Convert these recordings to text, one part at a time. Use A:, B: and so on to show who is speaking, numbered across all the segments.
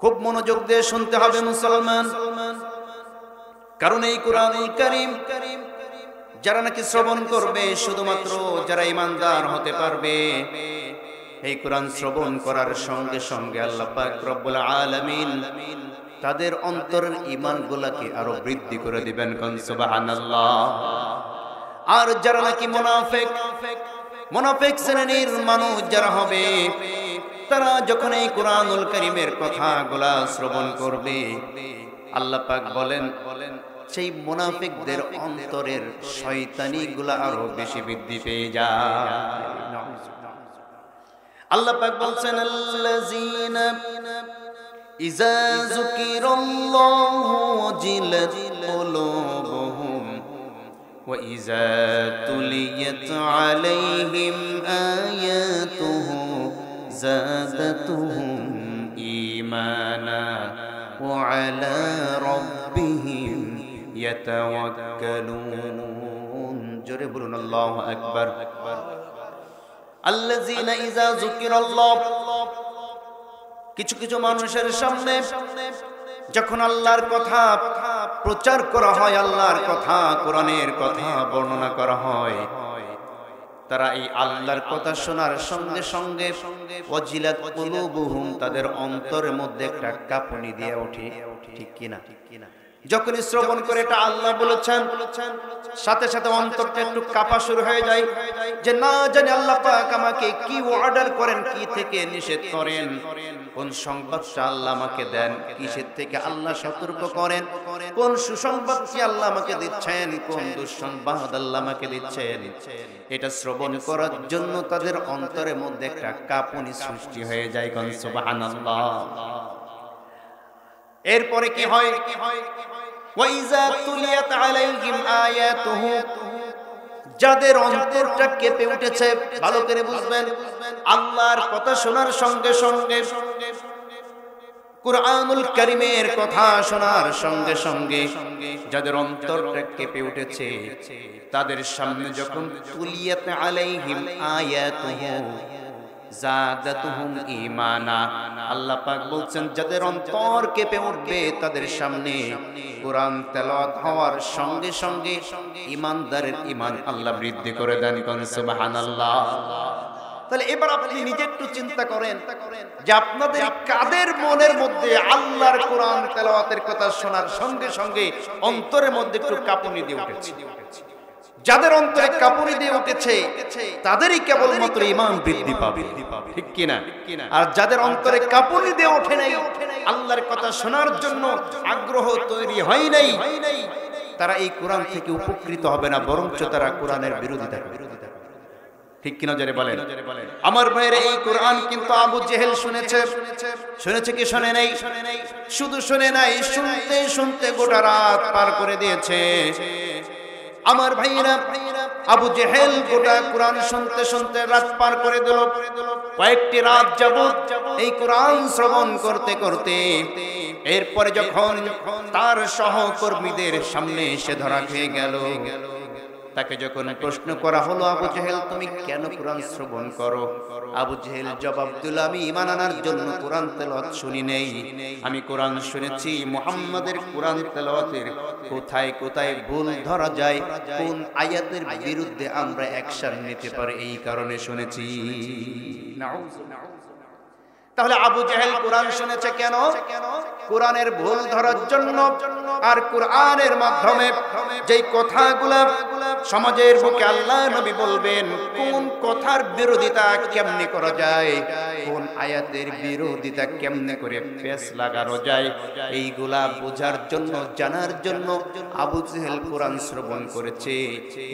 A: খুব মনোযোগ দিয়ে শুনতে হবে মুসলমান, কারণ এই কুরআনুল কারীম যারা নাকি শ্রবণ করবে, শুধুমাত্র যারা ঈমানদার হতে পারবে। এই কোরআন শ্রবণ করার সঙ্গে সঙ্গে আল্লাহ পাক রব্বুল আলামিন তাদের অন্তরের ঈমানগুলোকে আরো বৃদ্ধি করে দিবেন। কোন সুবহানাল্লাহ। আর যারা নাকি মুনাফিক শ্রেণীর মানুষ যারা হবে, তারা যখন এই কুরআনুল কারীমের কথাগুলা শ্রবণ করবে, আল্লাহ পাক বলেন সেই মুনাফিকদের অন্তরের শয়তানিগুলা আরো বেশি বৃদ্ধি পেয়ে যায়। আল্লাহ পাক বলছেন আল্লাযীনা ইযা যুকিরাল্লাহু ওয়াজিলাত কুলুবুহুম ওয়া ইযা তুলিয়াত আলাইহিম আয়াতুহু যাদাতুহুম ঈমানা ওয়া আলা রাব্বিহিম ইয়াতাওয়াক্কালুন। জোরে বলুন আল্লাহু আকবার। আল্লাযীনা ইযা যুকিরাল্লাহ, কিছু কিছু মানুষের সামনে যখন আল্লাহর কথা প্রচার করা হয়, আল্লাহর কথা, কোরআনের কথা বর্ণনা করা হয়, তারা এই আল্লাহর কথা শোনার সঙ্গে সঙ্গে ওয়াজিলাত কুলুবুহুম, তাদের অন্তরের মধ্যে একটা কাঁপুনি দিয়ে ওঠে। ঠিক কিনা? যখনই শ্রবণ করে এটা আল্লাহ বলেছেন, সাথে সাথে অন্তরটা একটু কাঁপা শুরু হয়ে যায়, যে না জানি আল্লাহ পাক আমাকে কি অর্ডার করেন, কি থেকে নিষেধ করেন, কোন সংবাদটা আল্লাহ আমাকে দেন, কিসের থেকে আল্লাহ সতর্ক করেন, কোন সুসংবাদ কি আল্লাহ আমাকে দিচ্ছেন, কোন দুঃসংবাদ আল্লাহ আমাকে দিচ্ছেন। এটা শ্রবণ করার জন্য তাদের অন্তরের মধ্যে একটা কাঁপুনি সৃষ্টি হয়ে যায়। কোন সুবহানাল্লাহ। এরপরে কি হয়? ওয়াইজা তুলিয়াত আলাইহিম আয়াতুহু, যাদের অন্তরটা কেঁপে উঠেছে, ভালো করে বুঝবেন, আল্লাহর কথা শোনার সঙ্গে সঙ্গে, কুরআনুল কারীমের কথা শোনার সঙ্গে সঙ্গে যাদের অন্তরটা কেঁপে উঠেছে, তাদের সামনে যখন তুলিয়াত আলাইহিম আয়াতুহু যাদাতুহুম ঈমানা, আল্লাহ পাক বলছেন যাদের অন্তর কেঁপে উঠবে, তাদের সামনে কোরআন তেলাওয়াত হওয়ার সঙ্গে সঙ্গে ঈমানদারের ঈমান আল্লাহ বৃদ্ধি করে দেন। কোন সুবহানাল্লাহ। তাহলে এবার আপনি নিজে একটু চিন্তা করেন যে আপনাদের কাদের মনের মধ্যে আল্লাহর কোরআন তেলাওয়াতের কথা শোনার সঙ্গে সঙ্গে অন্তরের মধ্যে একটু কাঁপুনি দিয়ে উঠেছে। যাদের অন্তরে কাঁপুনি দিয়ে উঠেছে তাদেরই কেবলমাত্র ঈমান বৃদ্ধি পাবে। ঠিক কিনা? আর যাদের অন্তরে কাঁপুনি দিয়ে ওঠে নাই, আল্লাহর কথা শোনার জন্য আগ্রহ তৈরি হয় নাই, তারা এই কোরআন থেকে উপকৃত হবে না, বরঞ্চ তারা কোরআনের বিরোধিতা করবে। ঠিক কিনা যারা বলেন? আমার ভাইয়েরা, এই কোরআন কিন্তু আবু জেহেল শুনেছে কি শোনে নাই? শুধু শুনে নাই, শুনতে শুনতে গোটা রাত পার করে দিয়েছে। আমার ভাইরা, আবু জেহেল গোটা কোরআন শুনতে শুনতে রাত পার করে দিল। কয়েকটি রাত যাবত এই কোরআন শ্রবণ করতে করতে এরপরে যখন তার সহকর্মীদের সামনে এসে ধরা খেয়ে গেল, তাকে যখন প্রশ্ন করা হলো, আবু জেহেল তুমি কেন কোরআন শ্রবণ করো? আবু জেহেল জবাব দিল, আমি ঈমান আনার জন্য কোরআন তেলাওয়াত শুনি নেই, আমি কোরআন শুনেছি মুহাম্মাদের কোরআন তেলাওয়াতের কোথায় কোথায় ভুল ধরা যায়, কোন আয়াতের বিরুদ্ধে আমরা অ্যাকশন নিতে পারি, এই কারণে শুনেছি। তাহলে আবু জেহেল কোরআন শুনেছে কেন? কোরআনের ভুল ধরার জন্য। আর কোরআনের মাধ্যমে যেই কথাগুলা সমাজের বুকে আল্লাহ নবী বলবেন, কোন কথার বিরোধিতা কেমনে করা যায়, কোন আয়াতের বিরোধিতা কেমনে করে পেশ লাগানো যায়, এইগুলা বোঝার জন্য, জানার জন্য আবু জেহেল কোরআন শ্রবণ করেছে।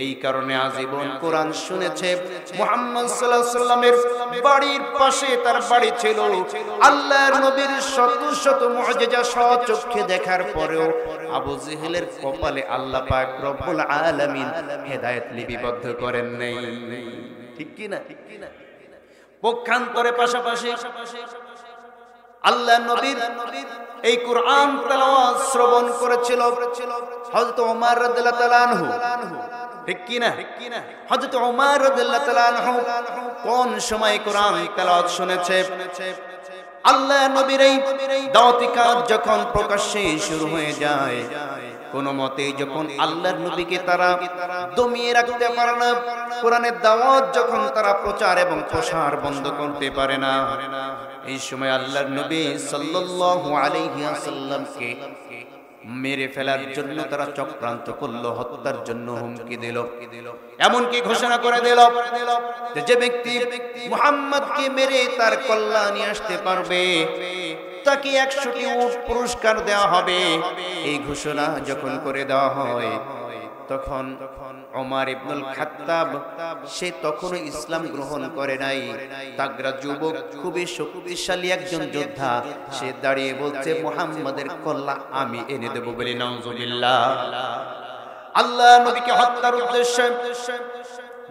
A: এই কারণে আজীবন কোরআন শুনেছে। মুহাম্মদ সাল্লাল্লাহু আলাইহি ওয়াসাল্লামের বাড়ির পাশে তার বাড়ি ছিল। আল্লাহর নবীর শত শত মুআজিজা স্বচক্ষে দেখার পরেও আবু জেহেলের কপালে আল্লাহ পাক রব্বুল আলামিন হেদায়েত লিপিবদ্ধ করেন নাই। ঠিক কি না? পক্ষান্তরে পাশাপাশি আল্লাহর নবীর এই কোরআন তেলাওয়াত শ্রবণ করেছিল হযরত ওমর রাদিয়াল্লাহু তাআলা আনহু। ঠিক কি না? হযরত ওমর রাদিয়াল্লাহু তাআলা আনহু কোন সময় কোরআন তেলাওয়াত শুনেছে? আল্লাহ নবীর এই দাওয়াতি কাজ যখন প্রকাশ্যে শুরু হয়ে যায়, কোন মতে যখন আল্লাহর নবীকে তারা দমিয়ে রাখতে পারে না, কোরআনের দাওয়াত যখন তারা প্রচার এবং প্রসার বন্ধ করতে পারে না, এই সময় আল্লাহর নবী সাল্লাল্লাহু আলাইহি ওয়াসাল্লামকে মেরে ফেলার জন্য তারা চক্রান্ত করলো, হত্যার জন্য হুমকি দিল। এমনকি ঘোষণা করে দিল যে ব্যক্তি মুহাম্মদকে মেরে তার কল্যাণ নিয়ে আসতে পারবে তাকে 100টি উট পুরস্কার দেওয়া হবে। এই ঘোষণা যখন করে দেওয়া হয়, তখন ওমর ইবনুল খাত্তাব সে তখনও ইসলাম গ্রহণ করে নাই, তাগড়া যুবক, খুবই শক্তিশালী একজন যোদ্ধা, সে দাঁড়িয়ে বলছে মুহাম্মাদের কল্যাণ আমি এনে দেব বলে নাউজুবিল্লাহ। আল্লাহ নবীকে হত্যার উদ্দেশ্যে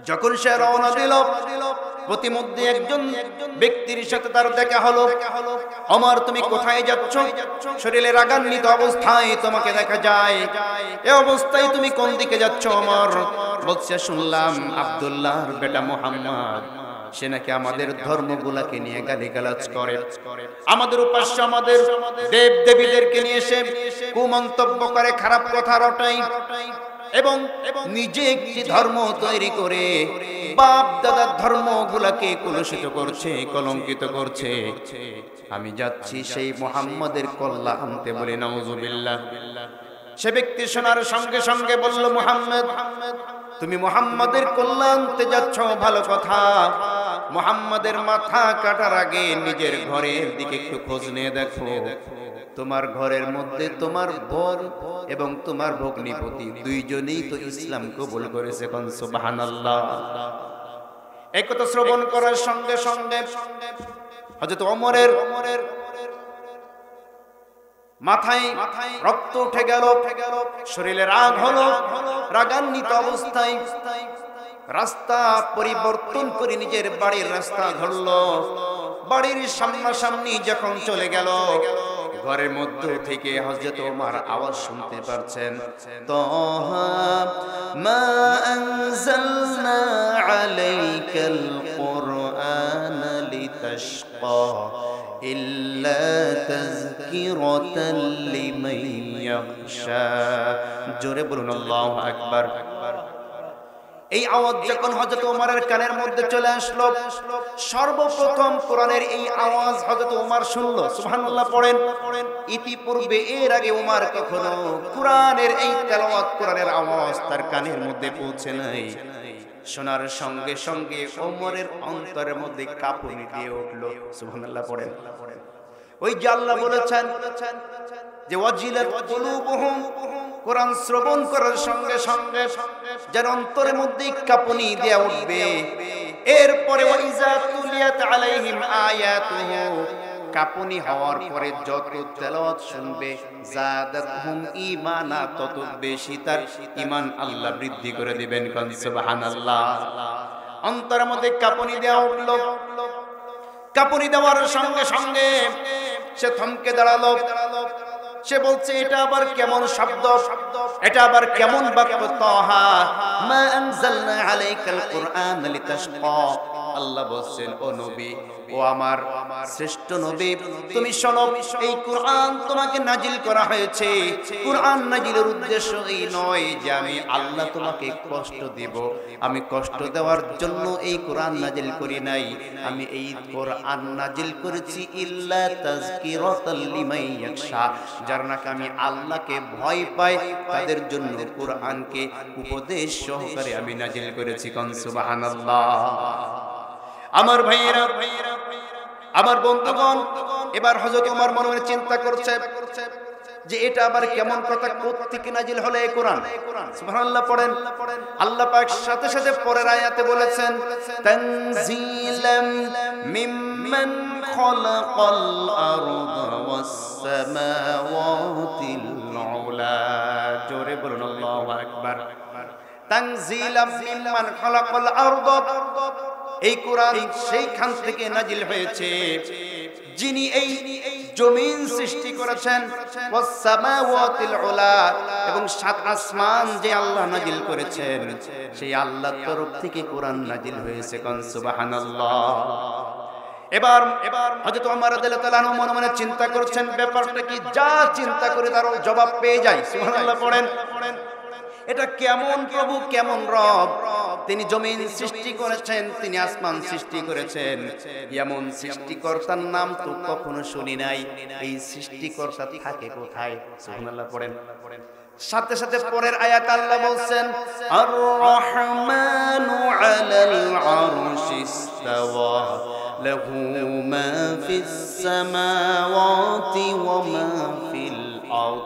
A: যখন সে রওনা দিল, প্রতিমধ্যে একজন ব্যক্তির সাথে তার দেখা হলো। ওমর তুমি কোথায় যাচ্ছ? শরীরে রাগান্বিত অবস্থায় তোমাকে দেখা যায়, এই অবস্থায় তুমি কোন দিকে যাচ্ছ? ওমর বলছে শুনলাম আব্দুল্লাহর বেটা মুহাম্মদ সে নাকি আমাদের ধর্মগুলাকে নিয়ে গালিগালাজ করে, আমাদের উপাস্য আমাদের দেব দেবীদেরকে নিয়ে সে কুমন্তব্য করে, খারাপ কথা রটায় এবং নিজে একটি ধর্ম তৈরি করে বাপ দাদার ধর্মগুলাকে কলুষিত করছে, কলঙ্কিত করছে। আমি যাচ্ছি সেই মুহাম্মাদের কল্যাণ আনতে বলে নাউজুবিল্লাহ। সে ব্যক্তি শোনার সঙ্গে সঙ্গে বলল মুহাম্মদ তুমি মুহাম্মাদের কল্যাণ আনতে যাচ্ছ, ভালো কথা। মুহাম্মাদের মাথা কাটার আগে নিজের ঘরের দিকে একটু খোঁজ নিয়ে দেখো, তোমার ঘরের মধ্যে তোমার বোন এবং তোমার ভগ্নিপতি দুইজনেই তো ইসলাম কবুল করেছে। কোন সুবহানাল্লাহ। এই কথা শ্রবণ করার সঙ্গে সঙ্গে হযরত ওমরের মাথায় রক্ত উঠে গেল, শরীরে রাগ হলো, রাগান্বিত অবস্থায় রাস্তা পরিবর্তন করে নিজের বাড়ির রাস্তা ধরলো। বাড়ির সামনাসামনি যখন চলে গেল, ঘরের মধ্যে থেকে হযরত ওমর আওয়াজ শুনতে পারছেন, তাহা মা আনজালনা আলাইকাল কুরআন লিতাশকা ইল্লা তাযকিরাতাল লিমান ইয়াখশা। জোরে বলুন আল্লাহু আকবার। এই আওয়াজ যখন হযরত ওমরের কানের মধ্যে চলে আসলো, সর্বপ্রথম কোরআনের এই আওয়াজ হযরত ওমর শুনলো। সুবহানাল্লাহ পড়েন। ইতিপূর্বে এর আগে ওমর কখনো কোরআনের এই তেলাওয়াত, কোরআনের আওয়াজ তার কানের মধ্যে পৌঁছে নাই। শোনার সঙ্গে সঙ্গে ওমরের অন্তরের মধ্যে কাঁপুনি দিয়ে উঠলো। সুবহানাল্লাহ পড়েন। ওই যে আল্লাহ বলেছেন যে ওয়াজিলাত কুলুবুহুম, কোরআন শ্রবণ করার সঙ্গে সঙ্গে যার অন্তরের মধ্যে কাঁপুনি দেয়া উঠবে। এরপরে ওয়াইজা তুলিয়াত আলাইহিম আয়াতুহু, কাঁপুনি হওয়ার পরে যত তেলাওয়াত শুনবে, জাদাতহুম ঈমানা, তত বেশি তার ঈমান আল্লাহ বৃদ্ধি করে দিবেন। কোন সুবহানাল্লাহ। অন্তরের মধ্যে কাঁপুনি দেয়া উঠল। কাঁপুনি দেওয়ার সঙ্গে সঙ্গে সে থমকে দাঁড়ালো। সে বলছে এটা আবার কেমন শব্দ, এটা আবার কেমন বাক্য? তাহা মা আনজালনা আলাইকাল কুরআন লিতাশকা। আল্লাহ বলছেন ও নবী, ও আমার শ্রেষ্ঠ নবী, তুমি শোনো, এই কোরআন তোমাকে নাজিল করা হয়েছে। কোরআন নাজিলের উদ্দেশ্য এই নয় যে আমি আল্লাহ তোমাকে কষ্ট দেব। আমি কষ্ট দেওয়ার জন্য এই কোরআন নাজিল করি নাই। আমি এই কোরআন নাজিল করেছি ইল্লা তাযকিরাতাল লিমান ইয়াখশা, যারা নাকি আমি আল্লাহকে ভয় পায় তাদের জন্য কোরআনকে উপদেশ সহকারে আমি নাজিল করেছি। কোন সুবহানাল্লাহ। আমার ভাইয়েরা, আমার বন্ধুগণ, এবার হযরত ওমর মনে মনে চিন্তা করছে যে এটা আবার কেমন কথা, কোত্থেকে নাজিল হলো এই কোরআন? সুবহানাল্লাহ পড়েন। আল্লাহ পাক সাথে সাথে পরের আয়াতে বলেছেন তানজিলাম মিম্মান খালাকাল আরদা ওয়াস সামাওয়াতিল উলা। জোরে বলুন আল্লাহু আকবার। তানজিলাম মিম্মান খালাকাল আরদা, এই কোরআন সেইখান থেকে নাজিল হয়েছে যিনি এই জমিন সৃষ্টি করেছেন, ওয়াস সামাওয়াতিল উলা, এবং সাত আসমান যে আল্লাহ নাজিল করেছেন সেই আল্লাহর তরফ থেকে কোরআন নাজিল হয়েছে। কোন সুবহানাল্লাহ। এবার হযরত ওমর রাদিয়াল্লাহু তাআলা মনে মনে চিন্তা করছেন ব্যাপারটা কি, যা চিন্তা করে তার জবাব পেয়ে যায়। সুবহানাল্লাহ পড়েন। এটা কেমন প্রভু, কেমন রব, তিনি জমিন সৃষ্টি করেছেন, তিনি আসমান সৃষ্টি করেছেন, এমন সৃষ্টিকর্তার নাম তো কখনো শুনি নাই। এই সৃষ্টিকর্তা থাকে কোথায়? সুবহানাল্লাহ পড়েন। সাথে সাথে পরের আয়াত আল্লাহ বলছেন আর রহমানু আলাল আরশিস তাওয়া লাহু মা ফিস সামাওয়াতি ওয়া মা ফিল আরদ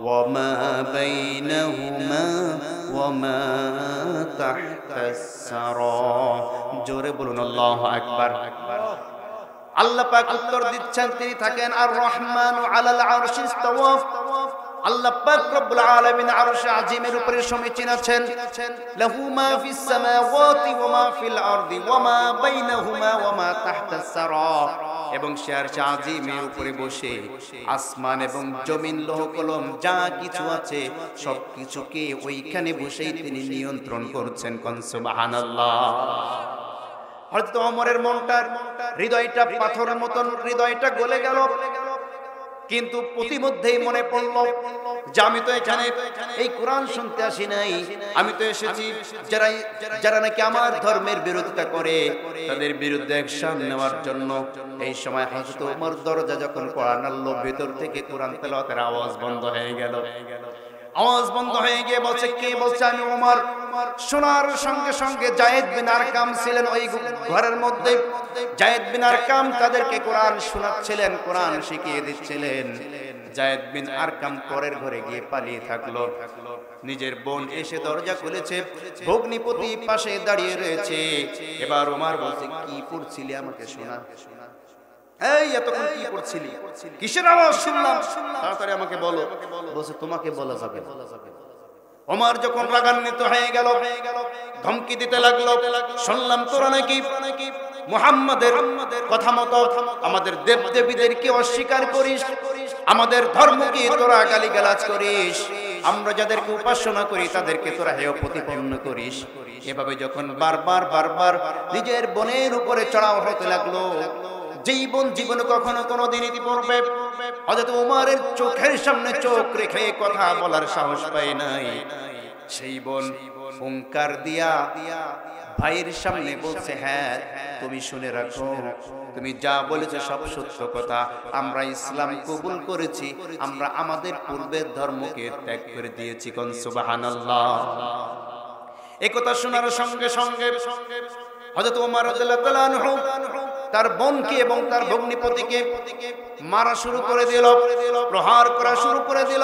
A: ওয়া মা বাইনাহুমা ওয়া মা তাহতাস সারা। জোরে বলুন আল্লাহু আকবার। আল্লাহ পাক উত্তর দিচ্ছেন তিনি থাকেন আর রহমানু আলাল আরশিস তাওয়া। আল্লাহ পাক রব্বুল আলামিন আরশে আজিমের উপরে সমীচীন আছেন। লাহু মা ফিস সামাওয়াতি ওয়া মা ফিল আরদি ওয়া মা বাইনাহুমা ওয়া মা তাহতাস সারা। এবং সে আরশে আজিমের উপরে বসে আসমান এবং জমিন লৌহ কলম যা কিছু আছে সব কিছুকে ওইখানে বসেই তিনি নিয়ন্ত্রণ করছেন। কোন সুবহানাল্লাহ। হযরত ওমরের মনটা, হৃদয়টা পাথরের মতন, হৃদয়টা গলে গেল। কিন্তু প্রতিমধ্যেই মনে পড়ল যে আমি তো এখানে এই কোরআন শুনতে আসি নাই, আমি তো এসেছি যারা নাকি আমার ধর্মের বিরোধিতা করে তাদের বিরুদ্ধে অ্যাকশন নেওয়ার জন্য। এই সময় হযরত ওমর দরজা যখন কোরআন আল্লাহ ভিতর থেকে কোরআন তেলাওয়াতের আওয়াজ বন্ধ হয়ে গেল। আওয়াজ বন্ধ হয়ে গিয়ে বলছে, কে বলছে? আমি ওমর। শোনার সঙ্গে সঙ্গে যায়েদ বিন আরকাম ছিলেন ওই ঘরের মধ্যে। যায়েদ বিন আরকাম তাদেরকে কোরআন শোনাচ্ছিলেন, কোরআন শিখিয়ে দিচ্ছিলেন। যায়েদ বিন আরকাম পরের ঘরে গিয়ে পালিয়ে থাকলো। নিজের বোন এসে দরজা খুলেছে, ভগ্নিপতি পাশে দাঁড়িয়ে রয়েছে। এবার ওমর বলছে, কি পড়ছিলি আমাকে শোনা। এই এতক্ষণ কি পড়ছিলি, কিসের আওয়াজ শুনলাম, তাড়াতাড়ি আমাকে বলো। বলছে, তোমাকে বলা যাবে না। ওমর যখন রাগান্বিত হয়ে গেল, ধমকি দিতে লাগলো, শুনলাম তোরা নাকি মুহাম্মাদের কথা মতো আমাদের দেবদেবীদেরকে অস্বীকার করিস, আমাদের ধর্মকে তোরা গালিগালাজ করিস, আমরা যাদেরকে উপাসনা করি তাদেরকে তোরা হেয় প্রতিপন্ন করিস। এভাবে যখন বারবার নিজের বোনের উপরে চড়াও হতে লাগলো, যেই বোন জীবনে কখনো কোনোদিন ইতিপূর্বে হযরত ওমরের চোখের সামনে চোখ রেখে কথা বলার সাহস পায় নাই, সেই বোন হুঙ্কার দিয়া ভাইয়ের সামনে বলছে, হ্যাঁ তুমি শুনে রাখো, তুমি যা বলেছো সব সত্য কথা, আমরা ইসলাম কবুল করেছি, আমরা আমাদের পূর্বের ধর্মকে ত্যাগ করে দিয়েছি। কোন সুবহানাল্লাহ। এই কথা শোনার সঙ্গে সঙ্গে হযরত ওমর রাদিয়াল্লাহু তাআলা আনহু তার বোনকে এবং তার ভগ্নিপতিকে মারা শুরু করে দিল, প্রহার করা শুরু করে দিল।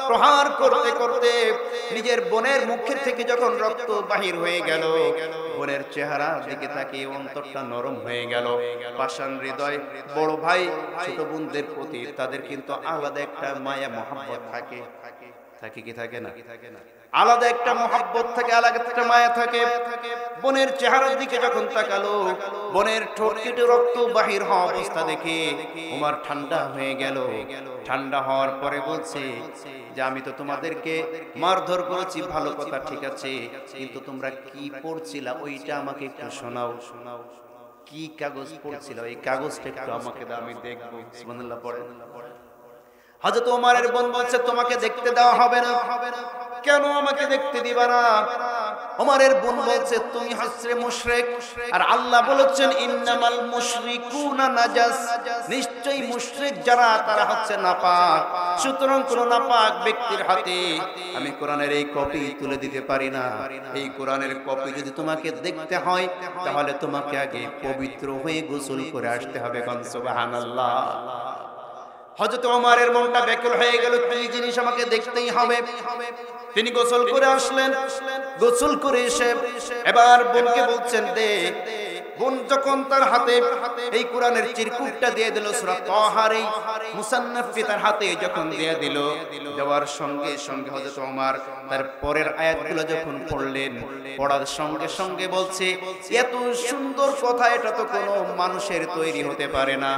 A: প্রহার করতে করতে নিজের বোনের মুখের থেকে যখন রক্ত বাহির হয়ে গেল, বোনের চেহারা দিকে তাকিয়ে অন্তরটা নরম হয়ে গেল। পাষাণ হৃদয় বড় ভাই ছোট বোনদের প্রতি তাদের কিন্তু আলাদা একটা মায়া মহব্বত থাকে, থাকে কি থাকে না? আলাদা একটা মহব্বত থাকে, আলাদা একটা মায়া থাকে। বোনের চেহারার দিকে যখন তাকালো, বোনের ঠোঁট কেটে রক্ত বাহির হওয়া অবস্থা দেখে ওমর ঠান্ডা হয়ে গেল। ঠান্ডা হওয়ার পরে বলছে যে আমি তো তোমাদেরকে মারধর করেছি, ভালো কথা, ঠিক আছে, কিন্তু তোমরা কি পড়ছিলা ওইটা আমাকে একটু শোনাও। কি কাগজ পড়ছিল এই কাগজটা একটু আমাকে দাও, আমি দেখবো। সুবহানাল্লাহ পড়েন। হযরত ওমরের বোন বলছে, তোমাকে দেখতে দেওয়া হবে না। কেন আমাকে দেখতে দিবা না? ওমরের বোন বলছে, তুমি হচ্ছে মুশরিক, আর আল্লাহ বলেছেন ইন্নামাল মুশরিকুনা নাজাস, নিশ্চয়ই মুশরিক যারা তারা হচ্ছে নাপাক। সুতরাং কোন নাপাক ব্যক্তির হাতে আমি কোরআনের এই কপি তুলে দিতে পারি না। এই কোরআনের কপি যদি তোমাকে দেখতে হয় তাহলে তোমাকে আগে পবিত্র হয়ে গোসল করে আসতে হবে। কোন সুবহানাল্লাহ। হযরত ওমরের মনটা ব্যাকুল হয়ে গেল, এই জিনিস আমাকে দেখতেই হবে। তিনি গোসল করে আসলেন, গোসল করে এসে এবার বোনকে বলছেন দে। বোন যখন তার হাতে এই কোরআনের চিরকুটটা দিয়ে দিল, সূরা তাহার এই মুসান্নাফটি তার হাতে যখন দিয়ে দিল, দেওয়ার সঙ্গে সঙ্গে হযরত ওমর তার পরের আয়াতগুলো যখন পড়লেন, পড়ার সঙ্গে সঙ্গে বলছে, এত সুন্দর কথা এটা তো কোনো মানুষের তৈরি হতে পারে না,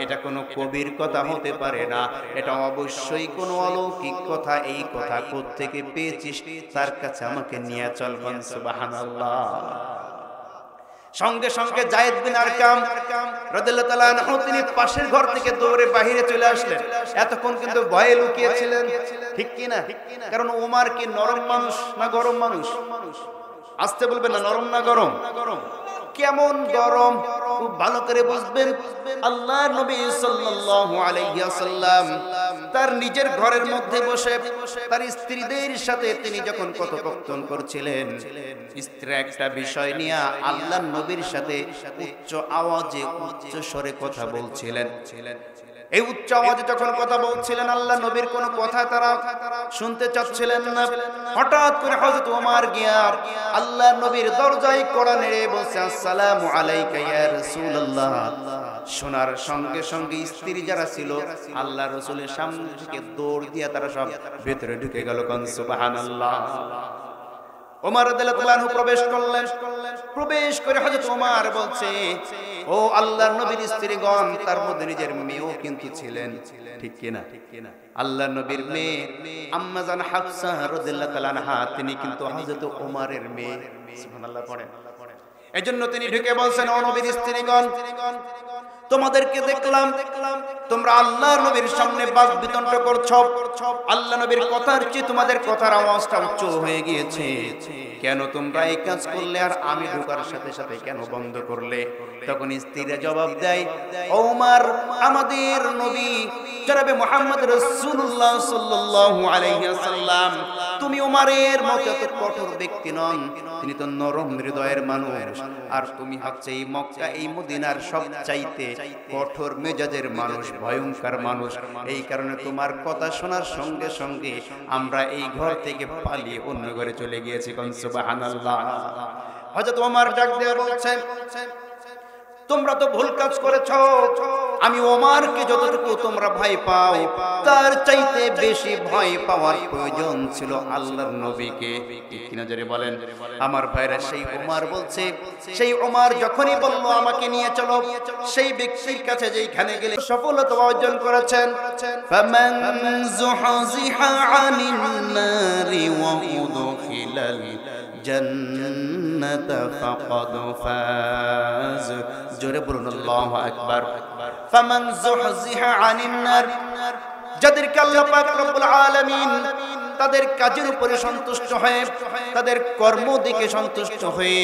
A: এটা কোনো কবির কথা হতে পারে না, এটা অবশ্যই কোনো অলৌকিক কথা। এই কথা কোত্থেকে পেয়েছিস? তার কাছে আমাকে নিয়ে চল। সুবহানাল্লাহ। সঙ্গে সঙ্গে যায়েদ বিন আরকাম রাদিয়াল্লাহু তাআলা আনহু তিনি পাশের ঘর থেকে দৌড়ে বাইরে চলে আসলেন। এতক্ষণ কিন্তু ভয়ে লুকিয়েছিলেন, ঠিক কি না? কারণ ওমর কি নরম মানুষ না গরম মানুষ? আসতে বলবেন না, নরম না গরম? কেমন গরম খুব ভালো করে বুঝবেন। আল্লাহর নবী সাল্লাল্লাহু আলাইহি ওয়াসাল্লাম তার নিজের ঘরের মধ্যে বসে তার স্ত্রীদের সাথে তিনি যখন কথোপকথন করছিলেন, স্ত্রী একটা বিষয় নিয়ে আল্লাহর নবীর সাথে উচ্চ আওয়াজে উচ্চ স্বরে কথা বলছিলেন। এই উচ্চ আওয়াজে যখন কথা বলছিলেন, আল্লাহ নবীর কোনো কথা তারা শুনতে চাচ্ছিলেন না। হঠাৎ করে হযরত ওমর গিয়া আল্লাহ নবীর দরজায় কড়া নেড়ে বলছে, আসসালামু আলাইকা ইয়া রাসূলুল্লাহ। শোনার সঙ্গে সঙ্গে স্ত্রী যারা ছিল আল্লাহ রাসূলের সামনে থেকে দৌড় দিয়া তারা সব ভেতরে ঢুকে গেল। কোন সুবহানাল্লাহ। ওমর রাদিয়াল্লাহু তাআলা আনহু প্রবেশ করলেন। প্রবেশ করে হযরত ওমর বলছে, ও আল্লাহর নবীর স্ত্রীগণ, তার মধ্যে নিজের মেয়েও কিন্তু ছিলেন, ঠিক কি না? আল্লাহর নবীর মেয়ে আম্মা জান হাফসা রাদিয়াল্লাহু তাআলা আনহা তিনি কিন্তু হযরত ওমরের মেয়ে। সুবহানাল্লাহ পড়েন। এজন্য তিনি ঢুকে বলছেন, ও নবীর স্ত্রীগণ, তোমাদেরকে দেখলাম তোমরা আল্লাহর নবীর সামনে বাক বিতণ্ড করছো। আল্লাহ নবীর কথার চেয়ে তোমাদের কথার আওয়াজটা উচ্চ হয়ে গিয়েছে। কেন তোমরা এই কাজ করলে আর আমি ঢোকার সাথে সাথে কেন বন্ধ করলে? তখন স্ত্রীরা জবাব দেয়, ওমর, আমাদের নবী জনাবে মুহাম্মদ রাসূলুল্লাহ সাল্লাল্লাহু আলাইহি ওয়াসাল্লাম, তুমি ওমরের মতো এত কঠোর ব্যক্তি নন, তিনি তো নরম হৃদয়ের মানুষ, আর তুমি হচ্ছে এই মক্কা এই মদিনার সবচাইতে কঠোর মেজাজের মানুষ, ভয়ঙ্কর মানুষ। এই কারণে তোমার কথা শোনার সঙ্গে সঙ্গে আমরা এই ঘর থেকে পালিয়ে অন্য ঘরে চলে গিয়েছি। কোন সুবহানাল্লাহ। হযরত ওমর ডাক দিয়ে বলছেন, তোমরা তো ভুল কাজ করেছো। আমি ওমরকে যতটুকু তোমরা ভয় পাও, তার চাইতে বেশি ভয় পাওয়ার প্রয়োজন ছিল আল্লাহর নবীকে। ঠিক কিনা জোরে বলেন? আমার ভাইরা, সেই ওমর বলছে, সেই ওমর যখনই বলল আমাকে নিয়ে চলো, সেই ব্যক্তির কাছে যেখানে গেলে সফলতা অর্জন করেছেন। ফামান যুহযিহা আনিন নারি ওয়া উদখিলাল জান্নাতা ফাকাদ ফাজ। জোরে বলুন আল্লাহু আকবার। ফামান যুহযিহা আনিন নার, যাদেরকে আল্লাহ পাক রব্বুল আলামিন তাদের কাজের উপরে সন্তুষ্ট হয়ে, তাদের কর্ম দিকে সন্তুষ্ট হয়ে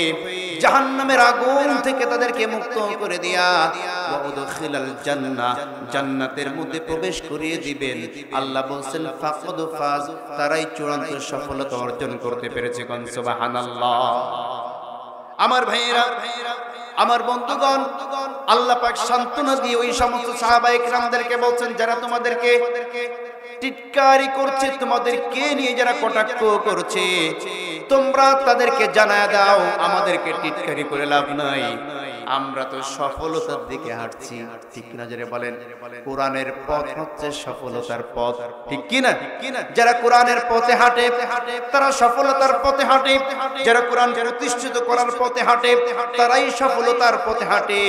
A: জাহান্নামের আগুন থেকে তাদেরকে মুক্ত করে দিয়া ওয়া উদখিলাল জান্নাহ, জান্নাতের মধ্যে প্রবেশ করিয়ে দিবেন। আল্লাহ বলেন ফাকাদ ফাজ, তারাই চূড়ান্ত সফলতা অর্জন করতে পেরেছে। কোন সুবহানাল্লাহ। আমার ভাইয়েরা, আমার বন্ধুগণ, আল্লাহ পাক সান্ত্বনা দিয়ে ওই সমস্ত সাহাবায়ে কেরামদেরকে বলছেন, যারা তোমাদেরকে টিটকারি করছে, তোমাদেরকে নিয়ে যারা কটাক্ষ করছে, তোমরা তাদেরকে জানায় দাও আমাদেরকে টিটকারি করে লাভ নাই, আমরা তো সফলতার দিকে হাঁটছি। ঠিক কিনা যারা বলেন? কোরআনের পথ হচ্ছে সফলতার পথ, ঠিক কিনা? যারা কোরআনের পথে হাঁটে তারা সফলতার পথে হাঁটে। যারা কোরআন প্রতিষ্ঠিত করার পথে হাঁটে তারাই সফলতার পথে হাঁটে।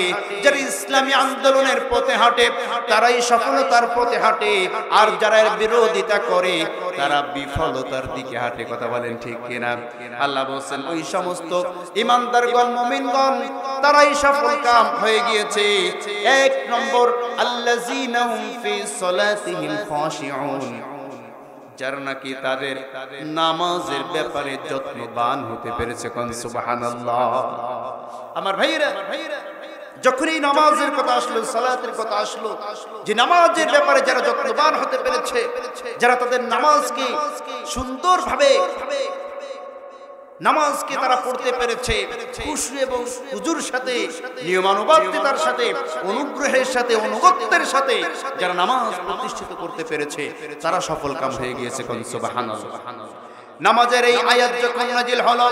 A: যারা ইসলামী আন্দোলনের পথে হাঁটে তারাই সফলতার পথে হাঁটে। আর যারা এর বিরোধিতা করে তারা বিফলতার দিকে হাঁটে। কথা বলেন ঠিক কিনা? আল্লাহ বলেন, ওই সমস্ত ঈমানদারগণ, মুমিনগণ, তারাই সফল কাম হয়ে গিয়েছে। এক নম্বর, আল্লাযীনা হুম ফি সালাতিহিম খাশিউন, যারা নাকি তাদের নামাজের ব্যাপারে যত্নবান হতে পেরেছে। কোন সুবহানাল্লাহ। আমার ভাইরা, যখনই নামাজের কথা আসলো, সালাতের কথা আসলো, যে নামাজের ব্যাপারে যারা যত্নবান হতে পেরেছে, যারা তাদের নামাজকে সুন্দরভাবে নামাজকে তারা পড়তে পেরেছে, খুশি এবং হুজুর সাথে, নিয়মানুবর্তিতার সাথে, অনুগ্রহের সাথে, অনুগত্যের সাথে যারা নামাজ প্রতিষ্ঠিত করতে পেরেছে, তারা সফল কাম হয়ে গিয়েছে। কোন সুবহানাল্লাহ। নামাজের এই আয়াত যখন নাজিল হলো,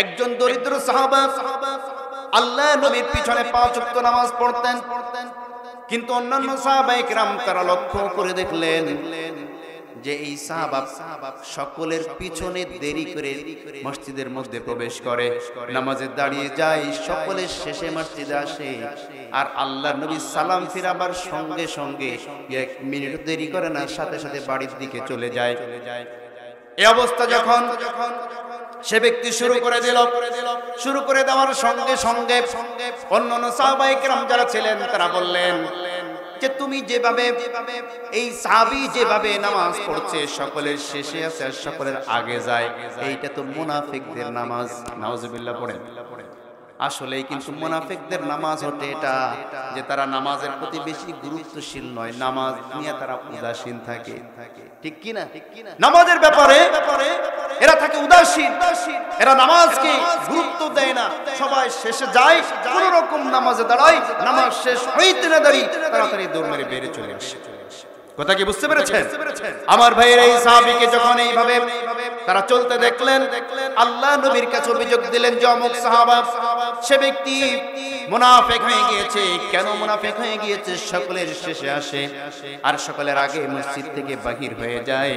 A: একজন দরিদ্র সাহাবা আল্লাহ নবীর পিছনে 5 ওয়াক্ত নামাজ পড়তেন, কিন্তু অন্যান্য সাহাবায়ে কেরাম তারা লক্ষ্য করে দেখলেন যে এই সাহাবা সকলের পিছনে দেরি করে মসজিদের মধ্যে প্রবেশ করে, নামাজে দাঁড়িয়ে যায়, সকলের শেষে মসজিদে আসে। আর আল্লাহর নবী সালাম ফিরাবার সঙ্গে সঙ্গে 1 মিনিট দেরি করে না, সাথে সাথে বাড়ির দিকে চলে যায়। এই অবস্থা যখন সে ব্যক্তি শুরু করে দিল, শুরু করে দেওয়ার সঙ্গে সঙ্গে অন্যান্য সাহাবায়ে কেরাম যারা ছিলেন তারা বললেন যে তুমি যেভাবে এই সাহাবী যেভাবে নামাজ পড়ছে সকলের শেষে আছে আর সকলের আগে যায়, এইটা তো মুনাফিকদের নামাজ। নাউজুবিল্লাহ পড়েন। আসলেই কিন্তু মুনাফিকদের নামাজ হতে এটা যে তারা নামাজের প্রতি বেশি গুরুত্বশীল নয়, নামাজ নিয়ে তারা উদাসীন থাকে, ঠিক কি না? নামাজের ব্যাপারে এরা থাকে উদাসীন, এরা নামাজকে গুরুত্ব দেয় না, সবাই শেষে যায় কোন রকম নামাজে দাঁড়ায়, নামাজ শেষ হইতে না দাঁড়িয়ে তাড়াতাড়ি দৌড় মেরে বেরে চলে আসে। কথা কি বুঝতে পেরেছেন? আমার ভাইয়ের এই সাহাবীকে যখন এইভাবে তারা চলতে দেখলেন, আল্লাহ নবীর কাছে অভিযোগ দিলেন যে অমুক সাহাবা সে ব্যক্তি মুনাফিক হয়ে গিয়েছে। কেন মুনাফিক হয়ে গিয়েছে? সকলের শেষে আসে আর সকলের আগে মসজিদ থেকে বাহির হয়ে যায়।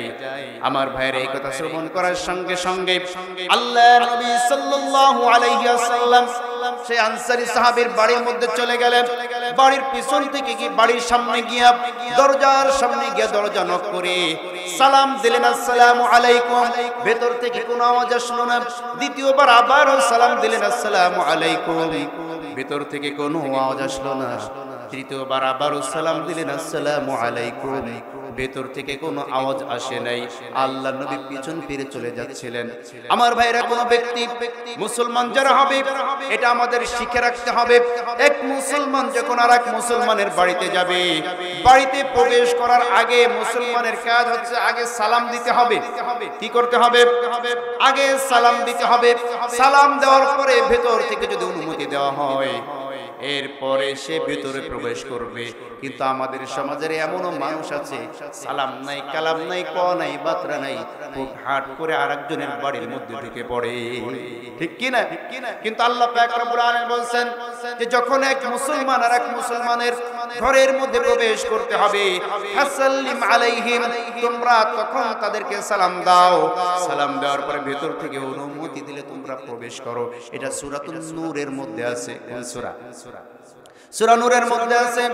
A: আমার ভাইয়ের এই কথা শ্রবণ করার সঙ্গে সঙ্গে আল্লাহ নবী সাল্লাল্লাহু আলাইহি ওয়াসাল্লাম সেই আনসারী সাহাবীর বাড়ির মধ্যে চলে গেলেন। বাড়ির পিছন থেকে কি বাড়ির সামনে গিয়া দরজার সামনে গিয়ে দরজা নক করে সালাম দিলেন, আসসালামু আলাইকুম। ভেতর থেকে কোনো আওয়াজ আসলো না। দ্বিতীয়বার আবারও সালাম দিলেন, আসসালামু আলাইকুম। ভেতর থেকে কোনো আওয়াজ আসলো না। তৃতীয়বার আবারও সালাম দিলেন, আসসালামু আলাইকুম। ভেতর থেকে কোনো আওয়াজ আসে নাই। আল্লাহ নবী পিছন ফিরে চলে যাচ্ছিলেন। আমার ভাইরা, কোন ব্যক্তি মুসলমান যারা হবে এটা আমাদের শিখে রাখতে হবে। এক মুসলমান যখন আর এক মুসলমানের বাড়িতে যাবে, বাড়িতে প্রবেশ করার আগে মুসলমানের কাজ হচ্ছে আগে সালাম দিতে হবে। কি করতে হবে? আগে সালাম দিতে হবে। সালাম দেওয়ার পরে ভেতর থেকে যদি অনুমতি দেওয়া হয় এরপরে সে ভেতরে প্রবেশ করবে। কিন্তু আমাদের সমাজের এমনও মানুষ আছে সালাম নাই, কালাম নাই, ক নাই, বাতরা নাই, খুব হাট করে আরেকজনের বাড়ির মধ্যে ঢুকে পড়ে, ঠিক কি না? কিন্তু আল্লাহ পাক রব্বুল আলামিন বলেন যে যখন এক মুসলমান আর এক মুসলমানের ঘরের মধ্যে প্রবেশ করতে হবে, ফাসাল্লিম আলাইহিম, তোমরা তখন তাদেরকে সালাম দাও। সালাম দেওয়ার পরে ভেতর থেকে অনুমতি দিলে তোমরা প্রবেশ করো। এটা সূরাতুন নূরের মধ্যে আছে। কোন সূরা? সূরা নূরের মধ্যে আছে।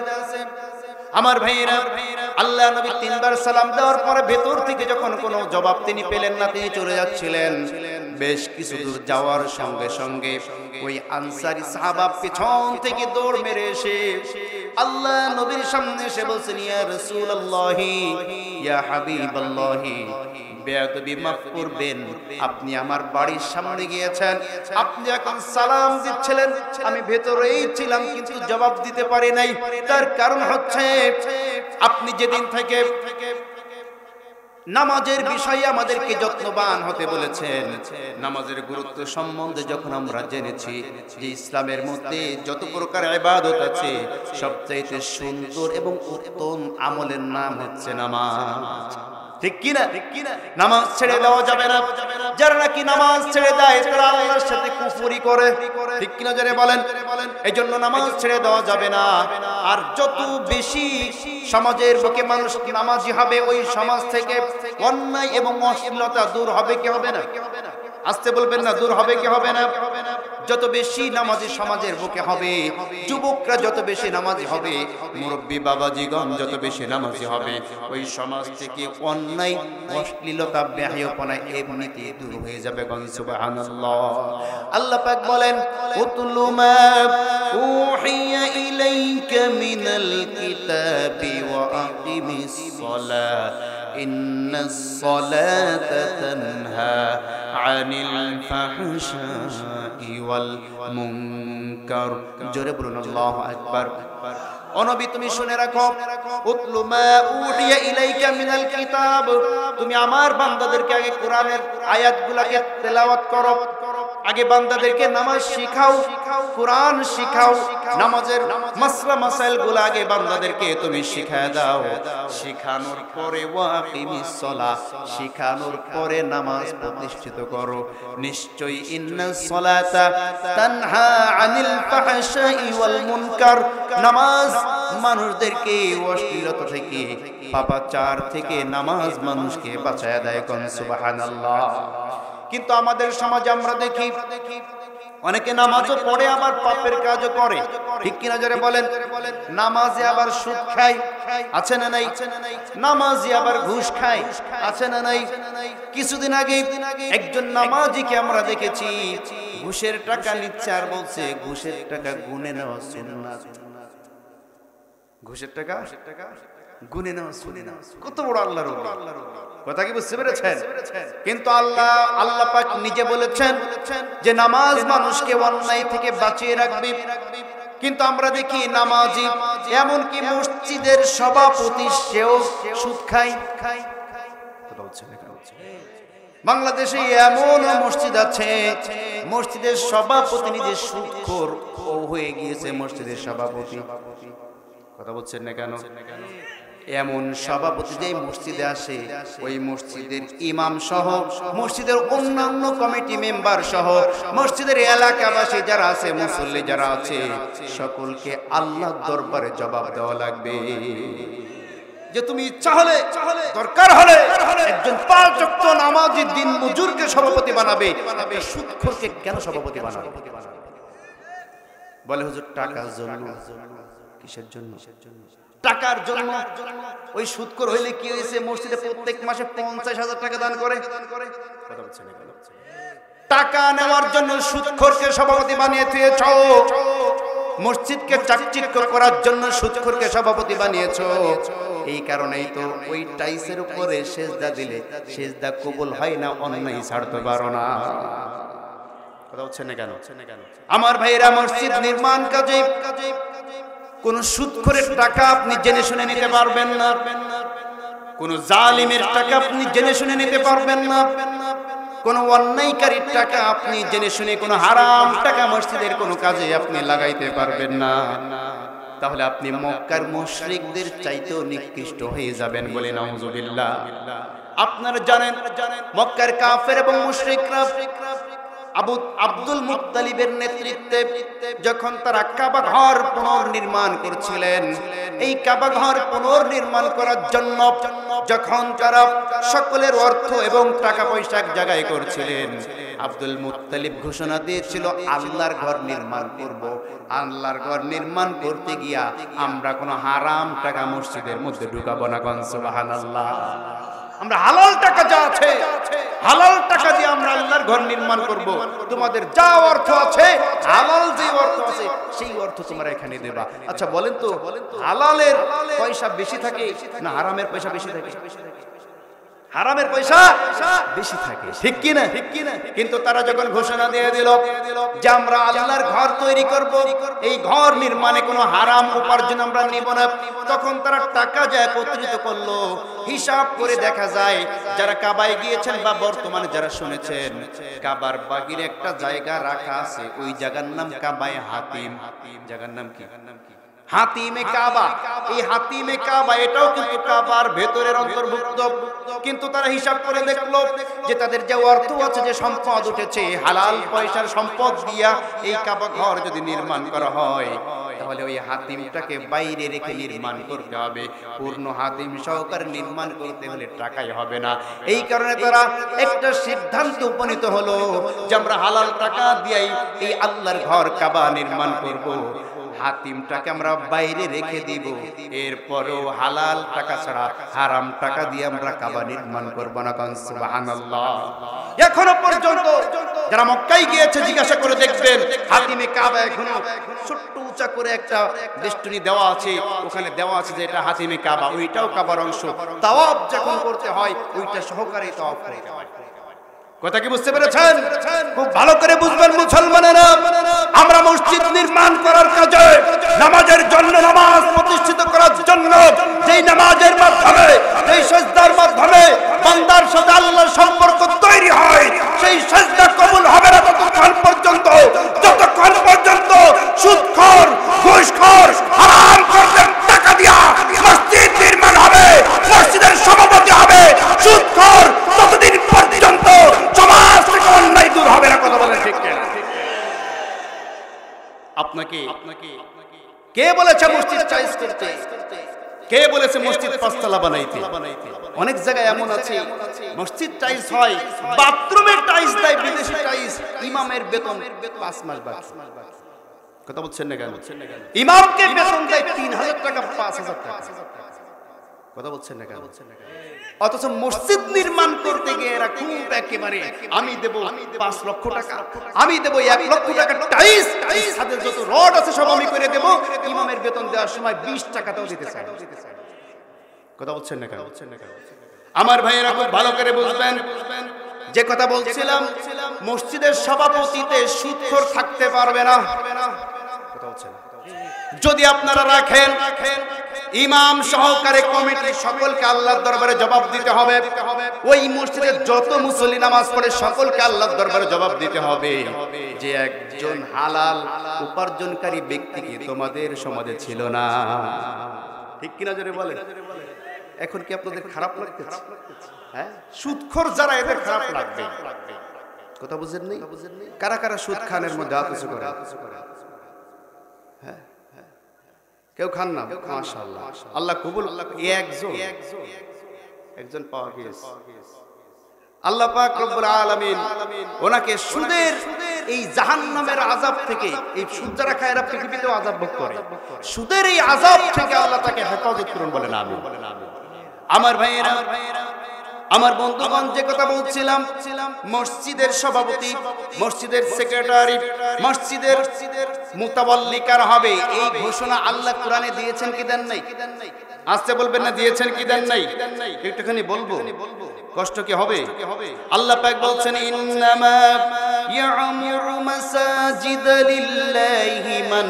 A: আমার ভাইয়েরা, আল্লাহ নবী তিনবার সালাম দেওয়ার পরে ভেতর থেকে যখন কোনো জবাব তিনি পেলেন না, তিনি চলে যাচ্ছিলেন। বেশ কিছু দূর যাওয়ার সঙ্গে সঙ্গে ওই আনসারী সাহাবা পিছন থেকে দৌড় মেরে এসে আল্লাহ নবীর সামনে এসে বলছেন, ইয়া রাসূলুল্লাহি, ইয়া হাবিবাল্লাহি, বেয়াদবি মাফ করবেন, আপনি আমার বাড়ির সামনে গিয়েছেন, আপনি এখন সালাম দিচ্ছিলেন, আমি ভেতরেই ছিলাম কিন্তু জবাব দিতে পারি নাই। তার কারণ হচ্ছে আপনি যেদিন থেকে নামাজের বিষয়ে আমাদেরকে যত্নবান হতে বলেছেন, নামাজের গুরুত্ব সম্বন্ধে যখন আমরা জেনেছি যে ইসলামের মধ্যে যত প্রকার ইবাদত আছে সবচাইতে সুন্দর এবং উত্তম আমলের নাম হচ্ছে নামাজ, ঠিক কি না? নামাজ ছেড়ে দেওয়া যাবে না। যারা নাকি নামাজ ছেড়ে দেয় তারা আল্লাহর সাথে কুফরি করে, ঠিক কি না? যারা বলেন, এইজন্য নামাজ ছেড়ে দেওয়া যাবে না। আর যত বেশি সমাজের বুকে মানুষ নামাজি হবে, ওই সমাজ থেকে অন্যায় এবং অশ্লীলতা দূর হবে কি হবে না? আসতে বলবেন না, দূর হবে কি হবে না? যত বেশি নামাজি সমাজের বুকে হবে, যুবকরা যত বেশি নামাজি হবে, মুরব্বী বাবাজিগণ যত বেশি নামাজি হবে, ওই সমাজ থেকে অন্যায়, অশ্লীলতা, বেহায়াপনা এমনিতে দূর হয়ে যাবে। সুবহানাল্লাহ। আল্লাহ পাক বলেন, উতলু মা উহিয়া ইলাইকা মিনাল কিতাবি ওয়া আকিমিস সালাহ ইন্নাস সালাতা তানহা আনিল ফাহশাই ওয়াল মুনকার। জোরে বলুন আল্লাহু আকবার। ও নবী, তুমি শুনে রাখো, উতলু মা উহিয়া ইলাইকা মিনাল কিতাব, তুমি আমার বান্দাদেরকে আগে কোরআনের আয়াতগুলোকে তেলাওয়াত করো, আগে বান্দাদেরকে নামাজ শিখাও, কোরআন শিখাও, নামাজের মাসলা মাসাইলগুলো আগে বান্দাদেরকে তুমি শিখায় দাও। শিখানোর পরে ওয়াকিমিস সালাহ, শিখানোর পরে নামাজ প্রতিষ্ঠিত করো। নিশ্চয়ই ইন্নাস সালাতা তানহা আনিল ফাহশাই ওয়াল মুনকার, নামাজ মানুষদেরকে অশ্লীলতা থেকে, পাপাচার থেকে নামাজ মানুষকে বাঁচায় দেয়। কোন সুবহানাল্লাহ। কিন্তু আমাদের সমাজে আমরা দেখি অনেকে নামাজও পড়ে আবার পাপের কাজও করে, ঠিক কিনা? যারা বলেন, নামাজে আবার সুদ খায়, আছে না নাই? নামাজি আবার ঘুষ খায়, আছে না নাই? কিছুদিন আগে একজন নামাজিকে আমরা দেখেছি ঘুষের টাকা নিচ্ছে আর বলছে ঘুষের টাকা গুনে নেওয়া সুন্নাত। ঘুষের টাকা গুনে নেওয়া সুন্নাত। কত বড় আল্লাহর কথা, কি বুঝতে পেরেছেন? কিন্তু আল্লাহ পাক নিজে বলেছেন যে নামাজ মানুষকে অন্যায় থেকে বাঁচিয়ে রাখবে। কিন্তু আমরা দেখি নামাজি, এমনকি মসজিদের সভাপতি সেও সুদ খায়। বাংলাদেশে এমন মসজিদ আছে, মসজিদের সভাপতি নিজে সুদখোর হয়ে গিয়েছে। মসজিদের সভাপতি, কথা বলছেন না কেন? এমন সভাপতি যে মসজিদে আসে, ওই মসজিদের ইমাম সহ, মসজিদের অন্যান্য কমিটি মেম্বার সহ, মসজিদের এলাকাবাসী যারা আছে, মুসল্লি যারা আছে, সকলকে আল্লাহর দরবারে জবাব দেওয়া লাগবে। যে তুমি চাহলে দরকার হলে একজন 5 ওয়াক্ত নামাজি দিন মজুরকে সভাপতি বানাবে, একটা সুদখোরকে কেন সভাপতি বানাবে? বলে হুজুর টাকার জন্য। কিসের জন্য? টাকার জন্য। ওই সুদখোর হইলে কি হয়েছে? মসজিদে প্রত্যেক মাসে 50,000 টাকা দান করে। কথা বলছেন না? টাকা নেওয়ার জন্য সুদখোরকে সভাপতি বানিয়ে দিয়েছ। মসজিদকে চাকচিক্য করার জন্য সুদখোরকে সভাপতি বানিয়েছো। এই কারণেই তো ওই টাইসের উপরে সেজদা দিলে সেজদা কবুল হয় না, অন্যায় ছাড়তে পারো না। কথা হচ্ছে না কেন? আমার ভাইরা, মসজিদ নির্মাণ কাজে কোন সুদখোরের টাকা আপনি জেনে শুনে নিতে পারবেন না, কোন জালিমের টাকা আপনি জেনে শুনে নিতে পারবেন না, কোন অন্যায়কারীর টাকা আপনি জেনে শুনে, কোন হারাম টাকা মসজিদের কোন কাজে আপনি লাগাইতে পারবেন না। তাহলে আপনি মক্কার মুশরিকদের চাইতেও নিকৃষ্ট হয়ে যাবেন, বলে নাউজুবিল্লাহ। আপনারা জানেন মক্কার কাফের এবং মুশরিকরা আব্দুল মুত্তালিবের নেতৃত্বে যখন তারা কাবা ঘর পুনর্নির্মাণ করছিলেন, এই কাবা ঘর পুনর্নির্মাণ করার জন্য যখন তারা সকলের অর্থ এবং টাকা পয়সা এক জায়গায় করছিলেন, আব্দুল মুত্তালিব ঘোষণা দিয়েছিল আল্লাহর ঘর নির্মাণ করব। আল্লাহর ঘর নির্মাণ করতে গিয়া আমরা কোনো হারাম টাকা মসজিদের মধ্যে ঢুকাবো না। সুবহানাল্লাহ। আমরা হালাল টাকা যা আছে, হালাল টাকা দিয়ে আমরা আল্লাহর ঘর নির্মাণ করব। তোমাদের যা অর্থ আছে, হালাল যে অর্থ আছে, সেই অর্থ তোমরা এখানে দেবা। আচ্ছা বলেন তো, হালালের পয়সা বেশি থাকে না হারামের পয়সা বেশি থাকে? হারামের পয়সা বেশি থাকে, ঠিক কি না? কিন্তু তারা যখন ঘোষণা দিয়ে দিল যে আমরা আল্লাহর ঘর তৈরি করব, এই ঘর নির্মাণে কোনো হারাম উপার্জন আমরা নিব না, তখন তারা টাকা যা একত্রিত করলো, হিসাব করে দেখা যায় যারা কাবায় গিয়েছেন বা বর্তমানে যারা শুনেছেন, কাবার বাগির একটা জায়গা রাখা আছে, ওই জায়গার নাম কাবায় হাতিম। জায়গার নাম কি? হাতিমে কাবা। এই হাতিমে কাবা এটাও কিন্তু কাবার ভেতরের অন্তর্ভুক্ত। কিন্তু তারা হিসাব করে দেখলো যে তাদের যে অর্থ আছে, যে সম্পদ উঠেছে, হালাল পয়সার সম্পদ দিয়া এই কাবা ঘর যদি নির্মাণ করা হয়, তাহলে ওই হাতিমটাকে বাইরে রেখে নির্মাণ করতে হবে। পূর্ণ হাতিম সহকারে নির্মাণ করতে হলে টাকাই হবে না। এই কারণে তারা একটা সিদ্ধান্ত উপনীত হলো যে আমরা হালাল টাকা দিয়েই এই আল্লাহর ঘর কাবা নির্মাণ করব। হাতিমটাকে আমরা বাইরে রেখে দিব, এরপরেও হালাল টাকা ছাড়া হারাম টাকা দিয়ে আমরা কাবা নির্মাণ করব না। সুবহানাল্লাহ। এখনো পর্যন্ত যারা মক্কায় গিয়েছে জিজ্ঞাসা করে দেখবেন, হাতিমে কাবা এখনো ছোট্ট উঁচা করে একটা বেষ্টনী দেওয়া আছে, ওখানে দেওয়া আছে যে এটা হাতিমে কাবা, ওইটাও কাবার অংশ। তাওয়াফ যখন করতে হয় ওইটা সহকারে তাওয়াফ করতে হয়। কথা কি বুঝতে পেরেছেন? খুব ভালো করে বুঝবেন মুসলমানেরা, আমরা মসজিদ নির্মাণ করার কাজে, নামাজের জন্য, নামাজ প্রতিষ্ঠিত করার জন্য, যেই নামাজের মাধ্যমে, যেই সিজদার মাধ্যমে বান্দার সাথে আল্লাহর সম্পর্ক তৈরি হয়, সেই সিজদা কবুল হবে না ততক্ষণ পর্যন্ত যতক্ষণ পর্যন্ত সুদখোর, ঘুষখোর, হারাম করতে টাকা দিয়া মসজিদ নির্মাণ হবে, মসজিদের সভাপতি হবে সুদখোর, ততদিন পর্যন্ত সমাজ থেকে অন্যায় দূর হবে না। কথা বলেন ঠিক কিনা? আপনাকে কে বলেছে মসজিদ টাইলস করতে? কে বলেছে মসজিদ পাঁচতলা বানাইতে? অনেক জায়গায় এমন আছে মসজিদ টাইলস হয়, বাথরুমে টাইলস দেয় বিদেশি টাইলস, ইমামের বেতন 5 মাস বাকি। কথা বলছেন না কেন? ইমামকে বেতন দেয় 3000 টাকা, 5000 টাকা। কথা বলছেন না কেন? অথচ মসজিদ নির্মাণ করতে গিয়ে এরা খুব একেবারে আমি দেব 5 লক্ষ টাকা, আমি দেব 1 লক্ষ টাকা টাইস, ছাদের যত রড আছে সব আমি করে দেব, ইমামের বেতন দেওয়ার সময় 20 টাকাটাও দিতে চায়। কথা বলছেন না কেন? আমার ভাইয়েরা খুব ভালো করে বুঝবেন যে কথা বলছিলাম, মসজিদের সভাপতিতে সুদখোর থাকতে পারবে না। কথা বলছেন যদি আপনারা রাখেন, ইমাম সহকারে কমিটির সকলকে আল্লাহর দরবারে জবাব দিতে হবে। ওই মসজিদে যত মুসল্লি নামাজ পড়ে সকলকে আল্লাহর দরবারে জবাব দিতে হবে যে একজন হালাল উপার্জনকারী ব্যক্তি কি তোমাদের সমাজে ছিল না? ঠিক কিনা জোরে বলেন। এখন কি আপনাদের খারাপ লাগতেছে? হ্যাঁ, সুদখোর যারা এদের খারাপ লাগবে। কথা বুঝেন নাই? কারা কারা সুদ খানের মধ্যে আত্মসু করে? হ্যাঁ, কেউ খান না? মাশাআল্লাহ, আল্লাহ কবুল। একজন পাওয়া গেছে। আল্লাহ পাক রব্বুল আলামিন ওনাকে সুদের এই জাহান্নামের আযাব থেকে, এই সুদ যারা খায় এরা পৃথিবীতেও আযাব ভোগ করে, সুদের এই আযাব থেকে আল্লাহ তাকে হেফাজত করুন বলেন আমিন। আমার ভাইয়েরা, আমার বন্ধুগণ, যে কথা বলছিলাম, মসজিদের সভাপতি, মসজিদের সেক্রেটারি, মসজিদের মুতাওয়াল্লিকার হবে, এই ঘোষণা আল্লাহ কোরআনে দিয়েছেন কি দেন নাই? আসতে বলবেন না, দিয়েছেন কি দেন নাই? একটুখানি বলবো, কষ্ট কি হবে? আল্লাহ পাক বলছেন, ইন্নামা ইয়ামুরু মাসাজিদা লিল্লাহি মান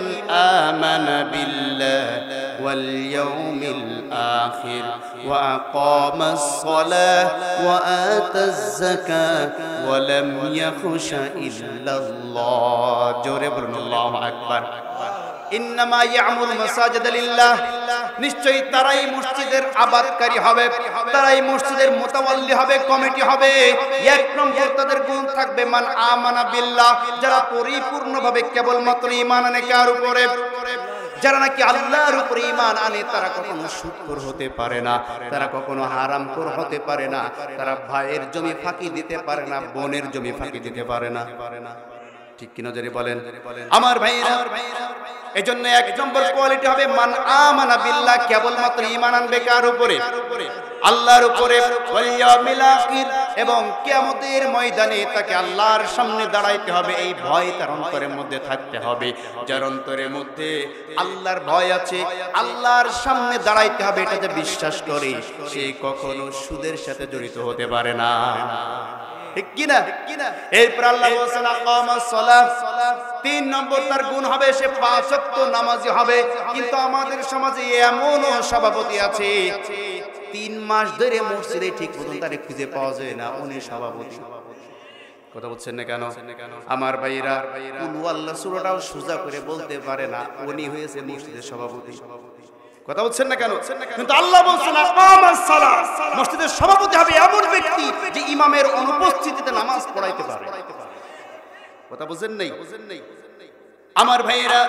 A: আমানা বিল্লাহি ওয়াল ইয়াউমিল আখির ওয়া আকামাস সালাহ ওয়া আতাজ যাকাত ওয়া লাম ইয়াখশা ইল্লাল্লাহ। জোরে বলুন আল্লাহু আকবার। ইন্নামা ইয়ামুরু মাসাজিদা লিল্লাহ, নিশ্চয়ই তারাই মসজিদের আবাদকারী হবে, তারাই মসজিদের মুতাওয়াল্লি হবে, কমিটি হবে। এক নম্বর তাদের গুণ থাকবে মান আমানা বিল্লাহ, যারা পরিপূর্ণভাবে কেবলমাত্র ঈমান আনে কার উপরে? যারা নাকি আল্লাহর উপরে ঈমান আনে, তারা কখনো সুদখোর হতে পারে না, তারা কখনো হারামখোর হতে পারে না, তারা ভাইয়ের জমি ফাঁকি দিতে পারে না, বোনের জমি ফাঁকি দিতে পারে না। ঠিক কি নজরে বলেন আমার ভাইরা? এজন্য এক নম্বর কোয়ালিটি হবে মান আমানা বিল্লাহ, কেবলমাত্র ঈমান আনবে কার উপরে? আল্লাহর উপরে। ওয়াল ইয়াউমিল আখির, এবং কিয়ামতের ময়দানে তাকে আল্লাহর সামনে দাঁড়াইতে হবে, এই ভয় তার অন্তরের মধ্যে থাকতে হবে। যার অন্তরের মধ্যে আল্লাহর ভয় আছে, আল্লাহর সামনে দাঁড়াইতে হবে, এটা যে বিশ্বাস করে, সে কখনো সুদের সাথে জড়িত হতে পারে না। ঠিক কিনা? এরপর আল্লাহ বলেন আকামাস সালাহ, 3 নম্বর তার গুণ হবে সে 5 ওয়াক্ত নামাজি হবে। কিন্তু আমাদের সমাজে এমনও সভাপতি আছে 3 মাস ধরে মসজিদে ঠিক মতন তারে খুঁজে পাওয়া যায় না, উনি সভাপতি। কথা বলছেন না কেন? আমার ভাইরা, কুল আল্লাহ সূরাটাও সোজা করে বলতে পারে না, উনি হয়েছে মসজিদের সভাপতি। কথা বলছেন না কেন? কিন্তু আল্লাহ বলছেন আকামাস সালাহ, মসজিদের সভাপতি হবে এমন ব্যক্তি যে ইমামের অনুপস্থিতিতে নামাজ পড়াইতে পারে। কথা বুঝেন নাই? আমার ভাইয়েরা,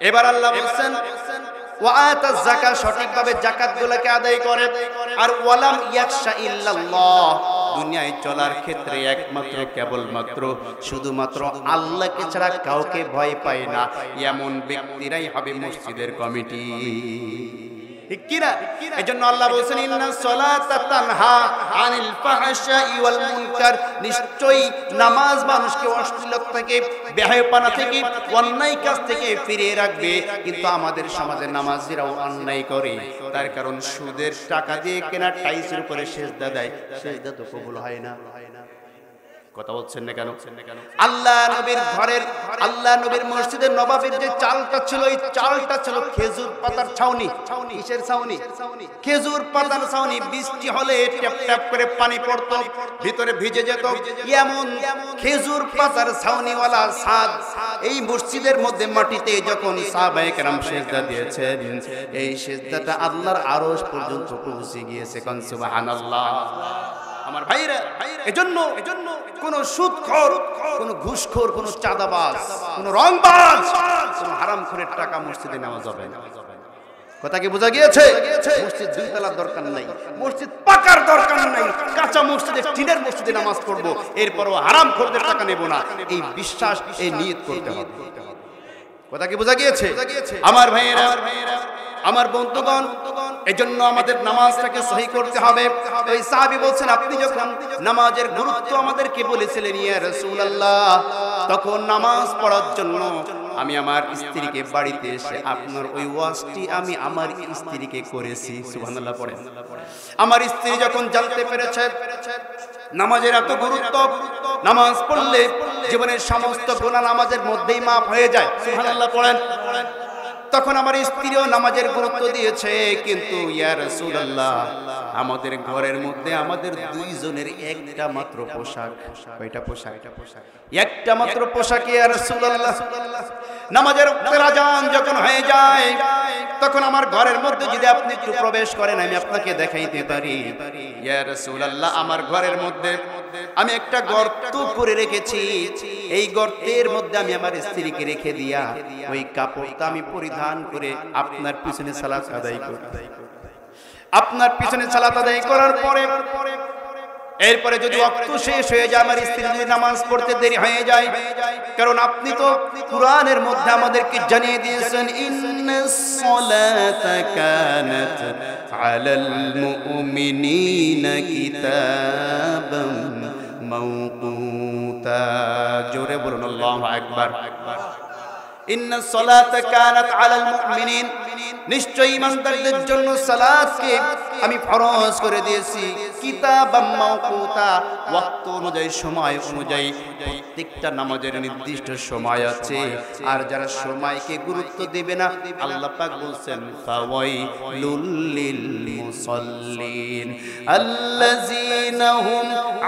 A: এবার আল্লাহ বলছেন ওয়া আতাজ যাকাত, সঠিকভাবে যাকাতগুলোকে আদায় করে। আর ওয়ালাম ইয়াখশা ইল্লাল্লাহ, দুনিয়ায় চলার ক্ষেত্রে একমাত্র কেবলমাত্র শুধুমাত্র আল্লাহকে ছাড়া কাউকে ভয় পায় না, এমন ব্যক্তিরাই হবে মসজিদের কমিটি। ঠিক কি না? এজন্য আল্লাহ বলেন ইন্নাস সালাতা তানহা আনিল ফাহশাই ওয়াল মুনকার, নিশ্চয়ই নামাজ মানুষকে অশ্লীলতা থেকে, বেহায়াপনা থেকে, অন্যায় কাজ থেকে ফিরিয়ে রাখবে। কিন্তু আমাদের সমাজে নামাজিরাও অন্যায় করে, তার কারণ সুদের টাকা দিয়ে কেনা টাইসের উপরে সিজদা দেয়, সিজদা তো কবুল হয় না। কথা বলছেন না কেন? আল্লাহ নবীর ঘরের, আল্লাহ নবীর মসজিদের নবাবের যে চালটা ছিল, এই চালটা ছিল খেজুর পাতার ছাউনি। কিসের ছাউনি? খেজুর পাতার ছাউনি। বৃষ্টি হলে ট্যাপ ট্যাপ করে পানি পড়তো, ভিতরে ভিজে যেত। এমন খেজুর পাতার ছাউনিওয়ালা ছাদ এই মসজিদের মধ্যে মাটিতে যখন সাহাবায়ে কেরাম সিজদা দিয়েছেন, এই সিজদাটা আল্লাহর আরশ পর্যন্ত পৌঁছে গিয়েছে। কোন সুবহানাল্লাহ। আমার ভাইরা, এজন্য কোন সুদখোর, কোন ঘুষখোর, কোন চাঁদাবাজ, কোন রংবাজ, কোন হারামখোরের টাকা মসজিদে নেওয়া যাবে না। কথা কি বোঝা গিয়েছে? মসজিদ 2 তলার দরকার নাই, মসজিদ পাকার দরকার নাই, কাঁচা মসজিদে, টিনের মসজিদে নামাজ পড়বো, এরপরও হারামখোরদের টাকা নেব না, এই বিশ্বাস, এই নিয়ত করতে হবে। কথা কি বোঝা গিয়েছে? আমার ভাইয়েরা, আমার বন্ধুগণ, এজন্য আমাদের নামাজটাকে সহি করতে হবে। ওই সাহাবী বলছেন, আপনি যখন নামাজের গুরুত্ব আমাদেরকে বলেছিলেন ইয়া রাসূলুল্লাহ, তখন নামাজ পড়ার জন্য আমি আমার স্ত্রীকে বাড়িতে এসে আপনার ওই ওয়াজটি আমি আমার স্ত্রীকে করেছি। সুবহানাল্লাহ পড়েন। আমার স্ত্রী যখন জানতে পেরেছে নামাজের এত গুরুত্ব, নামাজ পড়লে জীবনের সমস্ত গুনাহ নামাজের মধ্যেই মাফ হয়ে যায়, সুবহানাল্লাহ পড়েন, তখন আমার স্ত্রীও নামাজের গুরুত্ব দিয়েছে। কিন্তু ইয়া রাসূলুল্লাহ, আমাদের ঘরের মধ্যে আমাদের দুইজনের একটা মাত্র পোশাক। কয়টা পোশাক? একটা মাত্র পোশাক। ইয়া রাসূলুল্লাহ, নামাজের ওয়াক্তের আযান যখন হয়ে যায় তখন আমার ঘরের মধ্যে যদি আপনি একটু প্রবেশ করেন আমি আপনাকে দেখাইতে পারি। ইয়া রাসূলুল্লাহ, আমার ঘরের মধ্যে আমি একটা গর্ত করে রেখেছি, এই গর্তের মধ্যে আমি আমার স্ত্রীকে রেখে দিয়া ওই কাপড়টা আমি পরিধান করে আপনার পিছনে সালাত আদায় করি। আপনার পিছনে সালাত আদায় করার পরে এরপরে যদি ওয়াক্ত শেষ হয়ে যায়, আমার স্ত্রী যদি নামাজ পড়তে দেরি হয়ে যায়, কারণ আপনি তো কুরআনের মধ্যে আমাদেরকে জানিয়ে দিয়েছেন ইন্নাস সালাতা কানাত আলাল মুমিনিনা কিতাবাম মাওকুতা। জোরে বলুন আল্লাহু আকবার। ইন্নাস সালাতা কানাত আলাল মুমিনিন, নিশ্চয়ই ঈমানদারদের জন্য সালাতকে আমি ফরজ করে দিয়েছি কিতাবাম মাওকুতা, ওয়াক্ত অনুযায়ী, সময় অনুযায়ী। প্রত্যেকটা নামাজের নির্দিষ্ট সময় আছে, আর যারা সময়কে গুরুত্ব দেবে না আল্লাহ পাক বলছেন ফাওয়াইলুল লিল মুসাল্লিন আল্লাযীনা হুম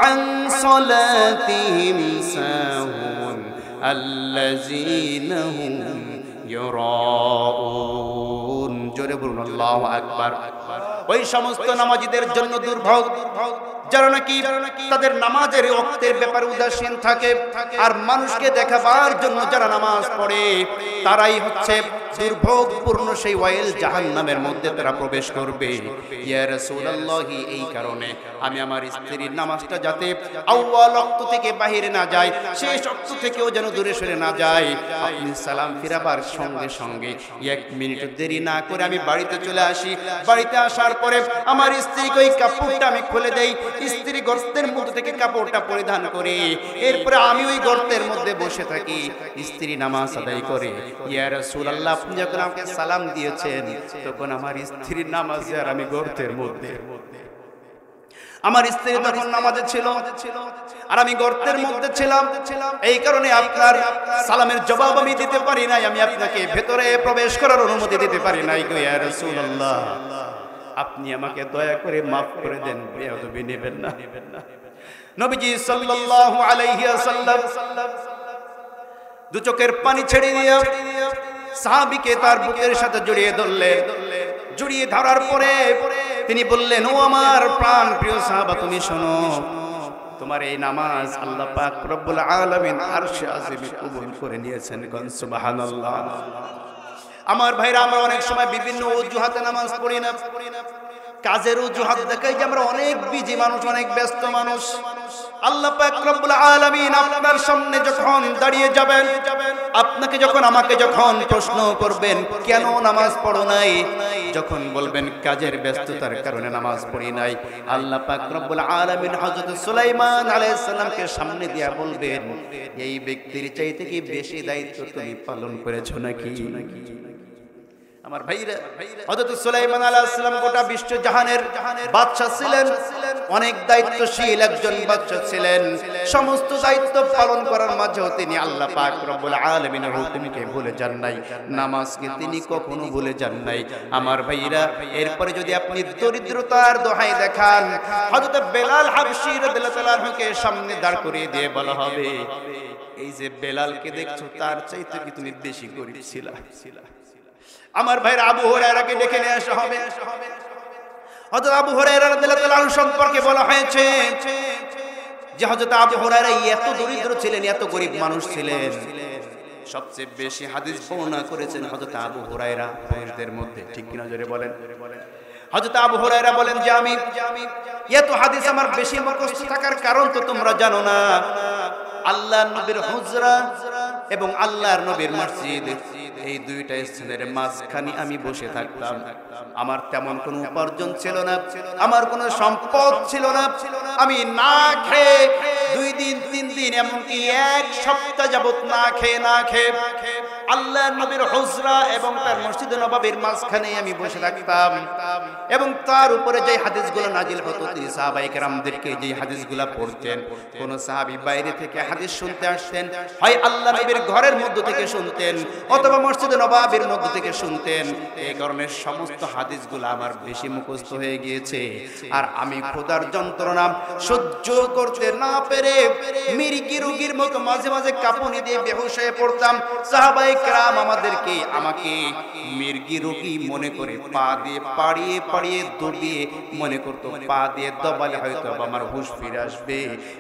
A: আন সালাতিহিম সাহুন আল্লাযীনা হুম ইউরাউন। জোরে বলুন আল্লাহু আকবার। ওই সমস্ত নামাজীদের জন্য দুর্ভোগ যারা নাকি তাদের নামাজের ওয়াক্তের ব্যাপারে উদাসীন থাকে, আর মানুষকে দেখাবার জন্য যারা নামাজ পড়ে তারাই হচ্ছে দুর্ভোগপূর্ণ সেই ওয়াইল জাহান্নামের মধ্যে তারা প্রবেশ করবে। ইয়া রাসূলুল্লাহ, এই কারণে আমি আমার স্ত্রীর নামাজটা যাতে আউয়াল ওয়াক্ত থেকে বাহিরে না যায়, শেষ ওয়াক্ত থেকেও যেন দূরে সরে না যায়, আপনি সালাম ফিরাবার সঙ্গে সঙ্গে 1 মিনিট দেরি না করে আমি বাড়িতে চলে আসি। বাড়িতে আসার পরে আমার স্ত্রীকে ওই কাপড়টা আমি খুলে দেই, স্ত্রী গর্তের মধ্যে থেকে কাপড়টা পরিধান করে এরপরে আমি ওই গর্তের মধ্যে বসে থাকি, স্ত্রী নামাজ আদায় করে। ইয়া রাসূলুল্লাহ, আপনি যখন আমাকে সালাম দিয়েছেন তখন আমার স্ত্রীর নামাজে আর আমি গর্তের মধ্যে, আমার স্ত্রী তখন নামাজে ছিল আর আমি গর্তের মধ্যে ছিলাম। এই কারণে আপনার সালামের জবাব আমি দিতে পারি নাই, আমি আপনাকে ভেতরে প্রবেশ করার অনুমতি দিতে পারি নাই। ইয়া রাসূলুল্লাহ, আপনি আমাকে দয়া করে মাফ করে দেন, বেয়াদবি নেবেন না। নবীজি সাল্লাল্লাহু আলাইহি ওয়াসাল্লাম দু চোখের পানি ছেড়ে দিয়ে সাহাবীকে তার বুকের সাথে জড়িয়ে ধরলেন। জড়িয়ে ধরার পরে তিনি বললেন, ও আমার প্রাণ প্রিয় সাহাবা, তুমি শোনো, তোমার এই নামাজ আল্লাহ পাক রব্বুল আলামিন আরশে আজিমে কবুল করে নিয়েছেন। সুবহানাল্লাহ। আমার ভাইরা, আমরা অনেক সময় বিভিন্ন অজুহাতে নামাজ পড়ি না, কাজের অজুহাত দেখাই যে আমরা অনেক বিজি মানুষ, অনেক ব্যস্ত মানুষ। আল্লাহ পাক রব্বুল আলামিন আপনার সামনে যখন দাঁড়িয়ে যাবেন, আপনাকে যখন আমাকে যখন প্রশ্ন করবেন কেন নামাজ পড়ো নাই, যখন বলবেন কাজের ব্যস্ততার কারণে নামাজ পড়ি নাই, আল্লাহ পাক রব্বুল আলামিন হযরত সুলাইমান আলাইহিস সালামকে সামনে দিয়া বলবেন, এই ব্যক্তির চাইতে কি বেশি দায়িত্ব তুমি পালন করেছো নাকি? আমার ভাইরা, হযরত সুলাইমান আলাইহিস সালাম গোটা বিশ্ব জাহানের বাদশা ছিলেন, অনেক দায়িত্বশীল একজন বাদশা ছিলেন। সমস্ত দায়িত্ব পালন করার মাঝেও তিনি আল্লাহ পাক রব্বুল আলামিনের হুকুমকে ভুলে যান নাই, নামাজকে তিনি কখনো ভুলে যান নাই। আমার ভাইরা, এরপরে যদি আপনি দরিদ্রতার দোহাই দেখান, হযরত বেলাল হাবশী রাদিয়াল্লাহু তাআলা আনহুকে সামনে দাঁড় করিয়ে দিয়ে বলা হবে, এই যে বেলালকে দেখছো তার চাইতে কি তুমি বেশি গরীব ছিলা? আমার ভাইরা, আবু হুরায়রাকে ডেকে নিয়ে আসা হবে। হযরত আবু হুরায়রা রাদিয়াল্লাহু তাআলা আনহু সম্পর্কে বলা হয়েছে যে হযরত আবু হুরায়রা এত দরিদ্র ছিলেন, এত গরীব মানুষ ছিলেন। সবচেয়ে বেশি হাদিস বর্ণনা করেছেন হযরত আবু হুরায়রা পুরুষদের মধ্যে, ঠিক কিনা জোরে বলেন। হযরত আবু হুরায়রা বলেন যে আমি এত হাদিস আমার বেশি মুখস্থ থাকার কারণ তো তোমরা জানো না। আল্লাহর নবীর হুজরা এবং আল্লাহর নবীর মসজিদ এই দুইটা স্থানের মাঝখানে আমি বসে থাকতাম। আমার তেমন কোনো উপার্জন ছিল না, আমার কোনো সম্পদ ছিল না। আমি না খেয়ে 2 দিন 3 দিন এমনকি 1 সপ্তাহ যাবত না খেয়ে আল্লাহর নবীর হুজরা এবং তার মসজিদে নববীর মাঝখানে আমি বসে থাকতাম। এবং তার উপরে যে হাদিসগুলো নাজিল হতো, তিনি সাহাবায়ে কেরামদেরকে যে হাদিসগুলো পড়তেন, কোন সাহাবী বাইরে থেকে হাদিস শুনতে আসতেন, হয় আল্লাহ নবীর ঘরের মধ্য থেকে শুনতেন অথবা মসজিদে নববীর মধ্য থেকে শুনতেন। এই কারণে সমস্ত হাদিসগুলো আমার বেশি মুখস্থ হয়ে গিয়েছে। আর আমি ক্ষুধার যন্ত্রণা সহ্য করতে না পেরে মির্গি রোগীর মতো মাঝে মাঝে কাঁপুনি দিয়ে বেহুশ হয়ে পড়তাম। সাহাবায়ে কেরাম আমাকে মির্গি রোগী মনে করে পা দিয়ে পাড়িয়ে দবিয়ে মনে করতো পা দিয়ে দবালে হয়তো আমার হুঁশ ফিরে আসবে,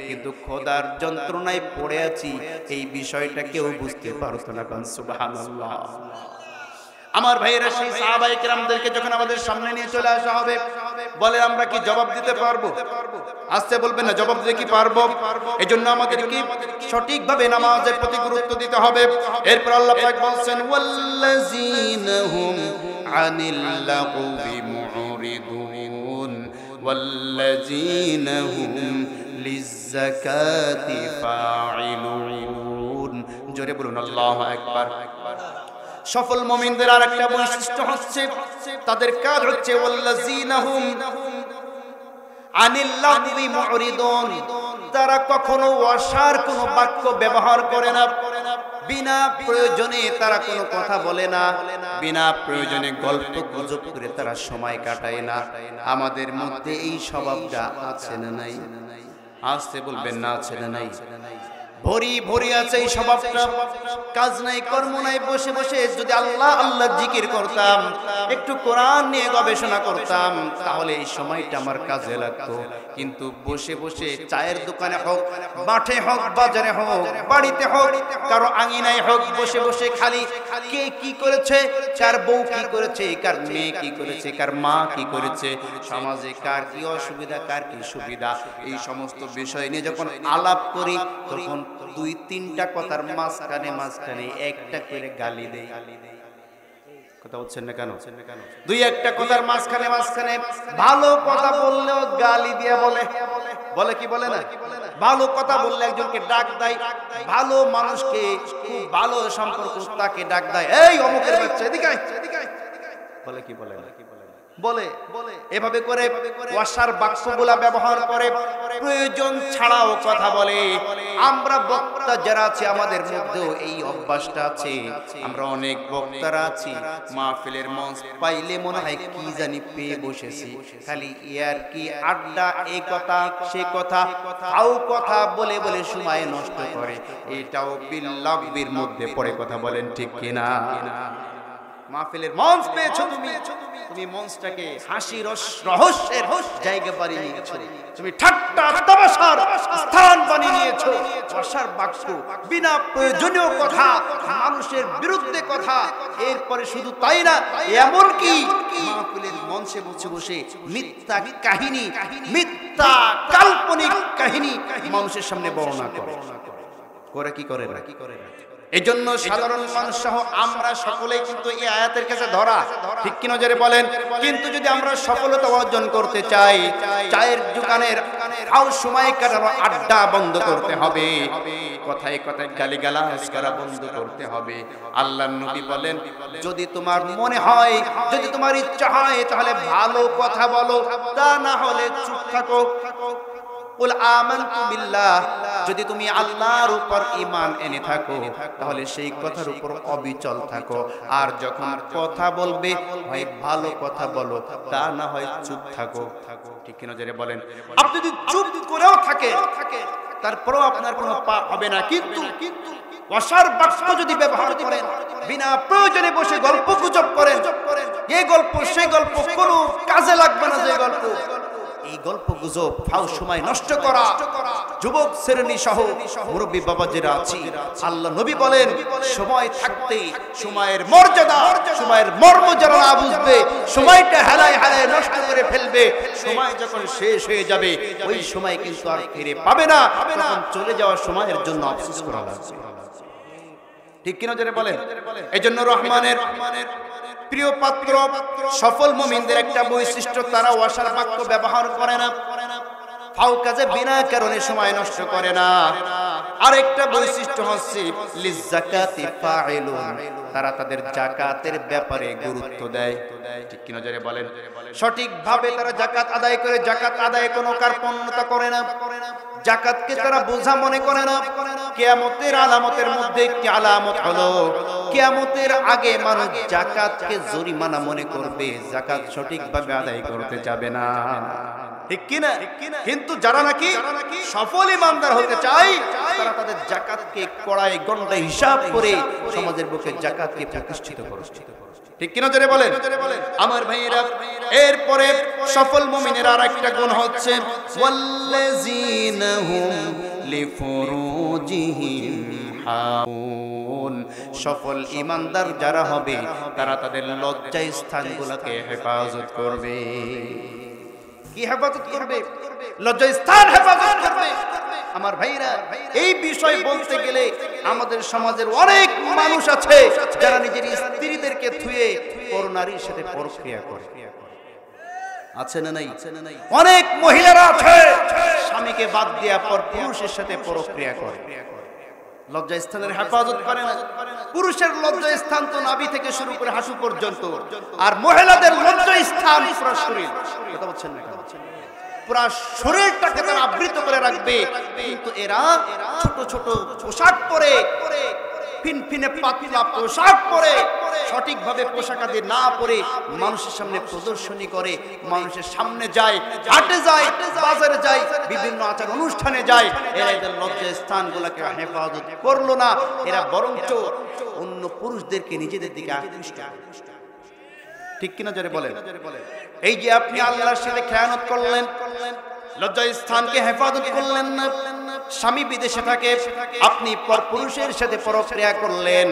A: কিন্তু খোদার যন্ত্রণায় পড়ে আছি এই বিষয়টা কেউ বুঝতে পারতো না। সুবহানাল্লাহ। আমার ভাইয়েরা, সেই সাহাবায়ে কেরামদেরকে যখন আমাদের সামনে নিয়ে চলে আসা হবে, বলে আমরা কি জবাব দিতে পারবো? আসতে বলবেন না, জবাব দিতে কি পারবো? এজন্য আমাদেরকে সঠিকভাবে নামাজের প্রতি গুরুত্ব দিতে হবে। এরপর আল্লাহ পাক বলছেন, ওয়াল্লাযীনা হুম আনিল লাগবি মুরিদুন ওয়াল্লাযীনা হুম লিয-যাকাতি ফাইলুন। জোরে বলুন আল্লাহু আকবার। সফল মুমিনদের আরেকটা বৈশিষ্ট্য হচ্ছে, তাদের কাজ হচ্ছে ওয়াল্লাযীনা হুম আনিল লাগবি মুরিদুন। তারা কখনো অসার কোনো বাক্য ব্যবহার করে না, বিনা প্রয়োজনে তারা কোনো কথা বলে না, বিনা প্রয়োজনে গল্প গুজব করে তারা সময় কাটায় না। আমাদের মধ্যে এই স্বভাবটা আছে না নাই? আসতে বলবেন না, আছে না নাই? ভরি আছে এই স্বভাবটা। কাজ নাই কর্ম নাই, বসে বসে যদি আল্লাহ আল্লাহ জিকির করতাম, একটু কোরআন নিয়ে গবেষণা করতাম, তাহলে এই সময়টা আমার কাজে লাগতো। কিন্তু বসে বসে চায়ের দোকানে হোক, মাঠে হোক, বাজারে হোক, বাড়িতে হোক, কারো আঙিনায় হোক, বসে বসে খালি কে কি করেছে, কার বউ কি করেছে, কার মেয়ে কি করেছে, কার মা কি করেছে, সমাজে কার কি অসুবিধা, কার কি সুবিধা, এই সমস্ত বিষয় নিয়ে যখন আলাপ করি, তখন 2-3টা কথার মাঝখানে একটা করে গালি দেই। কথা বলছেন না কেন? 2-1টা কথার মাঝখানে ভালো কথা বললেও গালি দিয়ে বলে কি বলে না? ভালো কথা বললে একজনকে ডাক দেয়, ভালো মানুষকে, খুব ভালো সম্পর্ক, তাকে ডাক দেয়, এই অমুকের বাচ্চা এদিকে আয়, বলে কি বলে না? বলে এভাবে করে ওয়াসার বাক্যগুলা ব্যবহার করে, প্রয়োজন ছাড়াও কথা বলে। আমরা বক্তা যারা আছি, আমাদের মধ্যেও এই অভ্যাসটা আছে। আমরা অনেক বক্তারা আছি, মাহফিলের মঞ্চ পাইলে মনে হয় কি জানি পেয়ে বসেছি, খালি ইয়ার কি আড্ডা, এই কথা সে কথা, তাও কথা বলে সময় নষ্ট করে। এটাও বিল-লাগবির মধ্যে পড়ে। কথা বলেন ঠিক কিনা? মাহফিলের মঞ্চ পেয়েছো তুমি মঞ্চটাকে হাসি রহস্যের জায়গা বানিয়ে নিয়েছো, তুমি ঠাট্টা তামাশার স্থান বানিয়ে নিয়েছো। ভাষার বাক্য, বিনা প্রয়োজনীয় কথা, মানুষের বিরুদ্ধে কথা, এরপরে শুধু তাই না, এমন কি মাহফিলের মঞ্চে বসে মিথ্যা কাহিনী, মিথ্যা কাল্পনিক কাহিনী মানুষের সামনে বর্ণনা করে কি করে না? এই জন্য সাধারণ মানুষ সহ আমরা সকলেই কিন্তু এই আয়াতের কাছে ধরা, ঠিক কি নজরে বলেন? কিন্তু যদি আমরা সফলতা অর্জন করতে চাই, চায়ের দোকানের খাও সময় কাটানো আড্ডা বন্ধ করতে হবে, কথায় গালিগালাজ করা বন্ধ করতে হবে। আল্লাহর নবী বলেন, যদি তোমার মনে হয়, যদি তোমার ইচ্ছা হয়, তাহলে ভালো কথা বলো, তা না হলে চুপ থাকো। আমানতু বিল্লাহ, যদি তুমি আল্লাহর উপর ঈমান এনে থাকো, তাহলে সেই কথার উপর অবিচল থাকো। আর যখন কথা বলবে, হয় ভালো কথা বলো, তা না হয় চুপ থাকো। ঠিক কিনা জেনে বলেন? আপনি যদি চুপ করেও থাকে, তারপরেও আপনার কোনো পাপ হবে না। কিন্তু অসার বাক্য যদি ব্যবহার করেন, বিনা প্রয়োজনে বসে গল্প গুজব করেন, এই গল্প সেই গল্প, কোনো কাজে লাগবে না যে গল্প, এই গল্প গুজব, ফাও সময় নষ্ট করা, যুবক শ্রেণী সহ মুরব্বী বাবাজিরা আছি, আল্লাহ নবী বলেন, সময় থাকতে সময়ের মর্যাদা, সময়ের মর্ম যারা না বুঝবে, সময়টা হেলায় নষ্ট করে ফেলবে। সময় যখন শেষ হয়ে যাবে, ওই সময় কিন্তু আর ফিরে পাবে না, তখন চলে যাওয়ার সময়ের জন্য আফসোস করা লাগবে। ঠিক কিনা জোরে বলেন। এই জন্য রহমানের প্রিয় পাত্র সফল মুমিনদের একটা বৈশিষ্ট্য, তারা ওয়াসার বাক্য ব্যবহার করে না, ফাও কাজে বিনা কারণে সময় নষ্ট করে না। আরেকটা বৈশিষ্ট্য হচ্ছে লিযাকাতি ফাইলুন, তারা তাদের যাকাতের ব্যাপারে গুরুত্ব দেয়। ঠিক কি নজরে বলেন, সঠিকভাবে তারা যাকাত আদায় করে, যাকাত আদায়ে কোনো কার্পণ্যতা করে না, যাকাতকে তারা বোঝা মনে করে না। কিয়ামতের আলামতের মধ্যে একটি আলামত হলো কিয়ামতের আগে মানুষ যাকাতকে জরিমানা মনে করবে, যাকাত সঠিকভাবে আদায় করতে যাবে না। ঠিক কি না? কিন্তু যারা নাকি সফল ইমানদার হতে চায়, তারা তাদের যাকাতকে কড়াই গন্ডায় হিসাব করে সমাজের বুকে যাকাতকে প্রতিষ্ঠিত করে। ঠিক কিনা জোরে বলেন আমার ভাইয়েরা। এরপরে সফল মুমিনের আরেকটা গুণ হচ্ছে ওয়াল্লাযীনা হুম লিফুরুজিহিম হাফুন, সফল ইমানদার যারা হবে তারা তাদের লজ্জা স্থানগুলোকে হেফাজত করবে। কি হেফাজত করবে? লজ্জা স্থান হেফাজত করবে। আমার ভাইরা, এই বিষয় বলতে গেলে আমাদের সমাজের অনেক মানুষ আছে যারা নিজের স্ত্রীদেরকে থুয়ে পরনারীর সাথে পরক্রিয়া করে। আছে না নাই? অনেক মহিলারা আছে স্বামীকে বাদ দিয়া পর পুরুষের সাথে পরক্রিয়া করে, লজ্জা স্থানের হেফাজত করে না। পুরুষের লজ্জা স্থান তো নাভি থেকে শুরু করে হাঁটু পর্যন্ত, আর মহিলাদের লজ্জা স্থান পুরো শরীর। কথা বলছেন না? পুরো শরীরটাকে তারা আবৃত করে রাখবে, কিন্তু এরা ছোট ছোট পোশাক পরে, ফিনফিনে পাতলা পোশাক পরে, সঠিকভাবে পোশাক আদি না পরে মানুষের সামনে প্রদর্শনী করে, মানুষের সামনে যায়, হাটে যায়, বাজারে যায়, বিভিন্ন আচার অনুষ্ঠানে যায়। এরা এদের লজ্জা স্থানগুলোকে হেফাজত করলো না, এরা বরঞ্চ অন্য পুরুষদেরকে নিজেদের দিকে আকৃষ্ট। ঠিক কিনা জোরে বলেন। এই যে আপনি আল্লাহর সাথে খেয়ানত করলেন, লজ্জা স্থানকে হেফাজত করলেন না, স্বামী বিদেশে থাকে, আপনি পরপুরুষের সাথে পরক্রিয়া করলেন।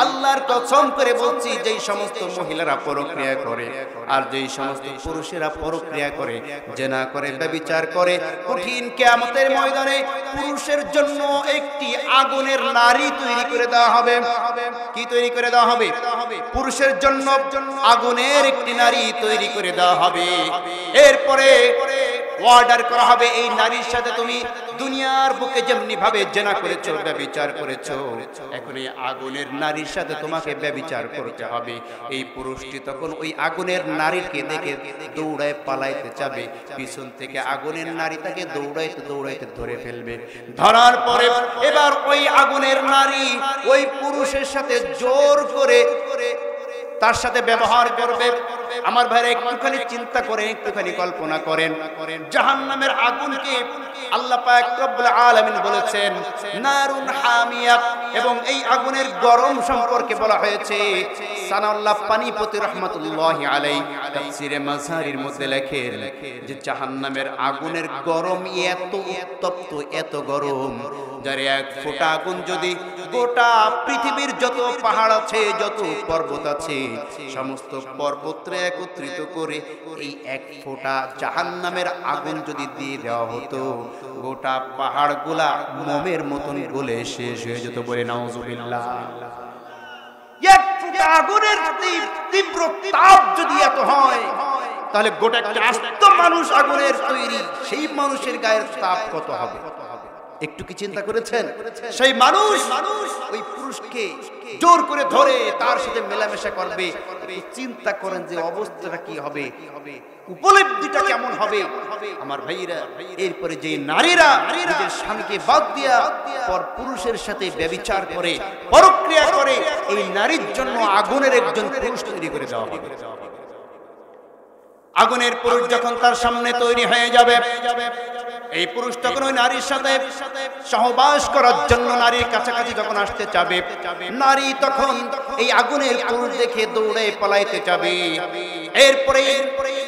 A: আল্লাহর কসম করে বলছি, যেই সমস্ত মহিলারা পরক্রিয়া করে আর যেই সমস্ত পুরুষেরা পরক্রিয়া করে, জেনা করে, ব্যভিচার করে, কঠিন কিয়ামতের ময়দানে পুরুষের জন্য একটি আগুনের নারী তৈরি করে দেওয়া হবে। কি তৈরি করে দেওয়া হবে? পুরুষের জন্য আগুনের একটি নারী তৈরি করে দেওয়া হবে। এরপরে অর্ডার করা হবে, এই নারীর সাথে তুমি দুনিয়ার বুকে যেমনি ভাবে জেনা করেছো, ব্যভিচার করেছো, এখন এই আগুনের নারীর সাথে তোমাকে ব্যভিচার করতে হবে। এই পুরুষটি তখন ওই আগুনের নারীকে দেখে দৌড়ায় পালাইতে যাবে, পিছন থেকে আগুনের নারী তাকে দৌড়াইতে দৌড়াইতে ধরে ফেলবে। ধরার পরে এবার ওই আগুনের নারী ওই পুরুষের সাথে জোর করে তার সাথে ব্যবহার করবে। আমার ভাইরা একটুখানি চিন্তা করেন, একটুখানি কল্পনা করেন, জাহান্নামের আগুনকে আল্লাহ পাক রব্বুল আলামিন বলেছেন নারুন হামিয়া, এবং এই আগুনের গরম সম্পর্কে বলা হয়েছে সানাউল্লাহ পানিপতি রাহমাতুল্লাহি আলাইহি তাফসীরে মাযহারির মধ্যে লেখেন যে জাহান্নামের আগুনের গরম এত উত্তপ্ত, এত গরম, যার এক ফোঁটা আগুন যদি গোটা পৃথিবীর যত পাহাড় আছে, যত পর্বত আছে, সমস্ত পর্বতরে একত্রিত করে এই এক ফোঁটা জাহান্নামের আগুন যদি দিয়ে দেওয়া হতো, গোটা পাহাড়গুলা মোমের মতন গলে শেষ হয়ে যেত। বলে নাউজুবিল্লাহ। এক ফোঁটা আগুনের তীব্র তাপ যদি এত হয়, তাহলে গোটা একটা আস্ত মানুষ আগুনের তৈরি, সেই মানুষের গায়ের তাপ কত হবে? একটু কি চিন্তা করেছেন? সেই মানুষ ওই পুরুষকে জোর করে ধরে তার সাথে মেলামেশা করবে। চিন্তা করেন যে অবস্থাটা কি হবে, উপলব্ধিটা কেমন হবে আমার ভাইরা। এরপরে যে নারীরা নিজের স্বামীকে বাদ দিয়া পর পুরুষের সাথে ব্যভিচার করে, পরক্রিয়া করে, এই নারীর জন্য আগুনের একজন পুরুষ তৈরি করে দেওয়া হবে। আগুনের পুরুষ যখন তার সামনে তৈরি হয়ে যাবে, এই পুরুষ তখন ওই নারীর সাথে সহবাস করার জন্য নারীর কাছাকাছি যখন আসতে যাবে, নারী তখন এই আগুনের পুরুষ দেখে দৌড়ে পালাইতে যাবে। এরপরে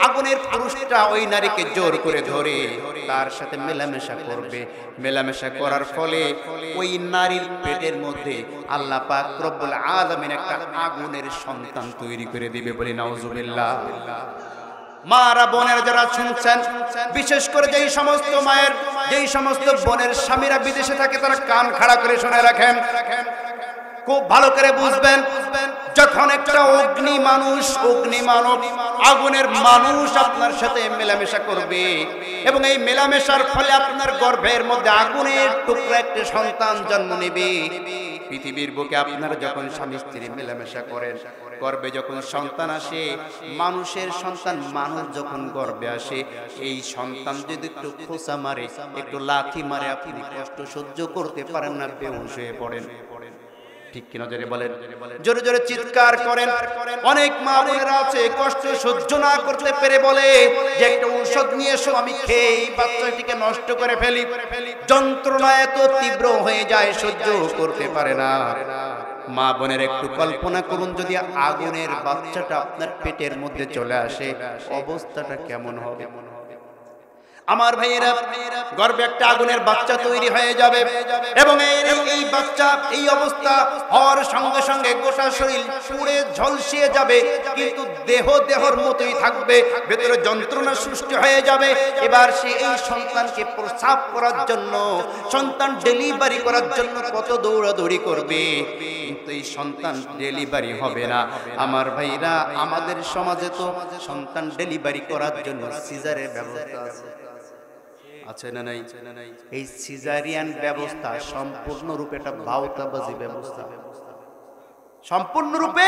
A: আগুনের পুরুষটা ওই নারীকে জোর করে ধরে তার সাথে মেলামেশা করবে। মেলামেশা করার ফলে ওই নারীর পেটের মধ্যে আল্লাহ পাক রব্বুল আলামিন একটা আগুনের সন্তান তৈরি করে দিবে। বলি নাউজুবিল্লাহ। মারা বোনের যারা শুনছেন, বিশেষ করে যেই সমস্ত মায়ের, যেই সমস্ত বোনের স্বামীরা বিদেশে থাকে, তারা কান খাড়া করে শুনে রাখেন। খুব ভালো করে বুঝবেন, যখন একটা অগ্নি মানব আগুনের মানুষ আপনার সাথে মেলামেশা করবে এবং এই মেলামেশার ফলে আপনার গর্ভের মধ্যে আগুনের টুকরা একটা সন্তান জন্ম নেবে। পৃথিবীর বুকে আপনারা যখন স্বামী স্ত্রী মেলামেশা করেন, গর্ভে যখন সন্তান আসে, মানুষের সন্তান, মানুষ যখন গর্ভে আসে, এই সন্তান যদি একটু খোঁচা মারে, একটু লাথি মারে, আপনি কষ্ট সহ্য করতে পারেন না, বেহুঁশ হয়ে পড়েন। ঠিক কিনা জোরে বলেন, জোরে জোরে চিৎকার করেন। অনেক মা বোনেরা আছে কষ্ট সহ্য না করতে পেরে বলে যে একটা ঔষধ নিয়ে এসো, আমি খেয়ে এই বাচ্চাটিকে নষ্ট করে ফেলি। যন্ত্রণা এত তীব্র হয়ে যায়, সহ্য করতে পারে না। মা বোনের একটু কল্পনা করুন, যদি আগুনের বাচ্চাটা আপনার পেটের মধ্যে চলে আসে, অবস্থাটা কেমন হবে? আমার ভাইয়েরা, গর্ভে একটা আগুনের বাচ্চা তৈরি হয়ে যাবে এবং এই বাচ্চা এই অবস্থা হওয়ার সঙ্গে সঙ্গে গোটা শরীর পুড়ে ঝলসিয়ে যাবে, কিন্তু দেহর মতোই থাকবে, ভেতরে যন্ত্রণা সৃষ্টি হয়ে যাবে। এবার সে এই সন্তানকে প্রসাব করার জন্য, সন্তান ডেলিভারি করার জন্য কত দৌড়াদৌড়ি করবে, কিন্তু এই সন্তান ডেলিভারি হবে না। আমার ভাইরা, আমাদের সমাজে তো সন্তান ডেলিভারি করার জন্য সিজারের ব্যবস্থা আছে না নাই? এই সিজারিয়ান ব্যবস্থা সম্পূর্ণরূপে একটা ভাওতাবাজি ব্যবস্থা, সম্পূর্ণরূপে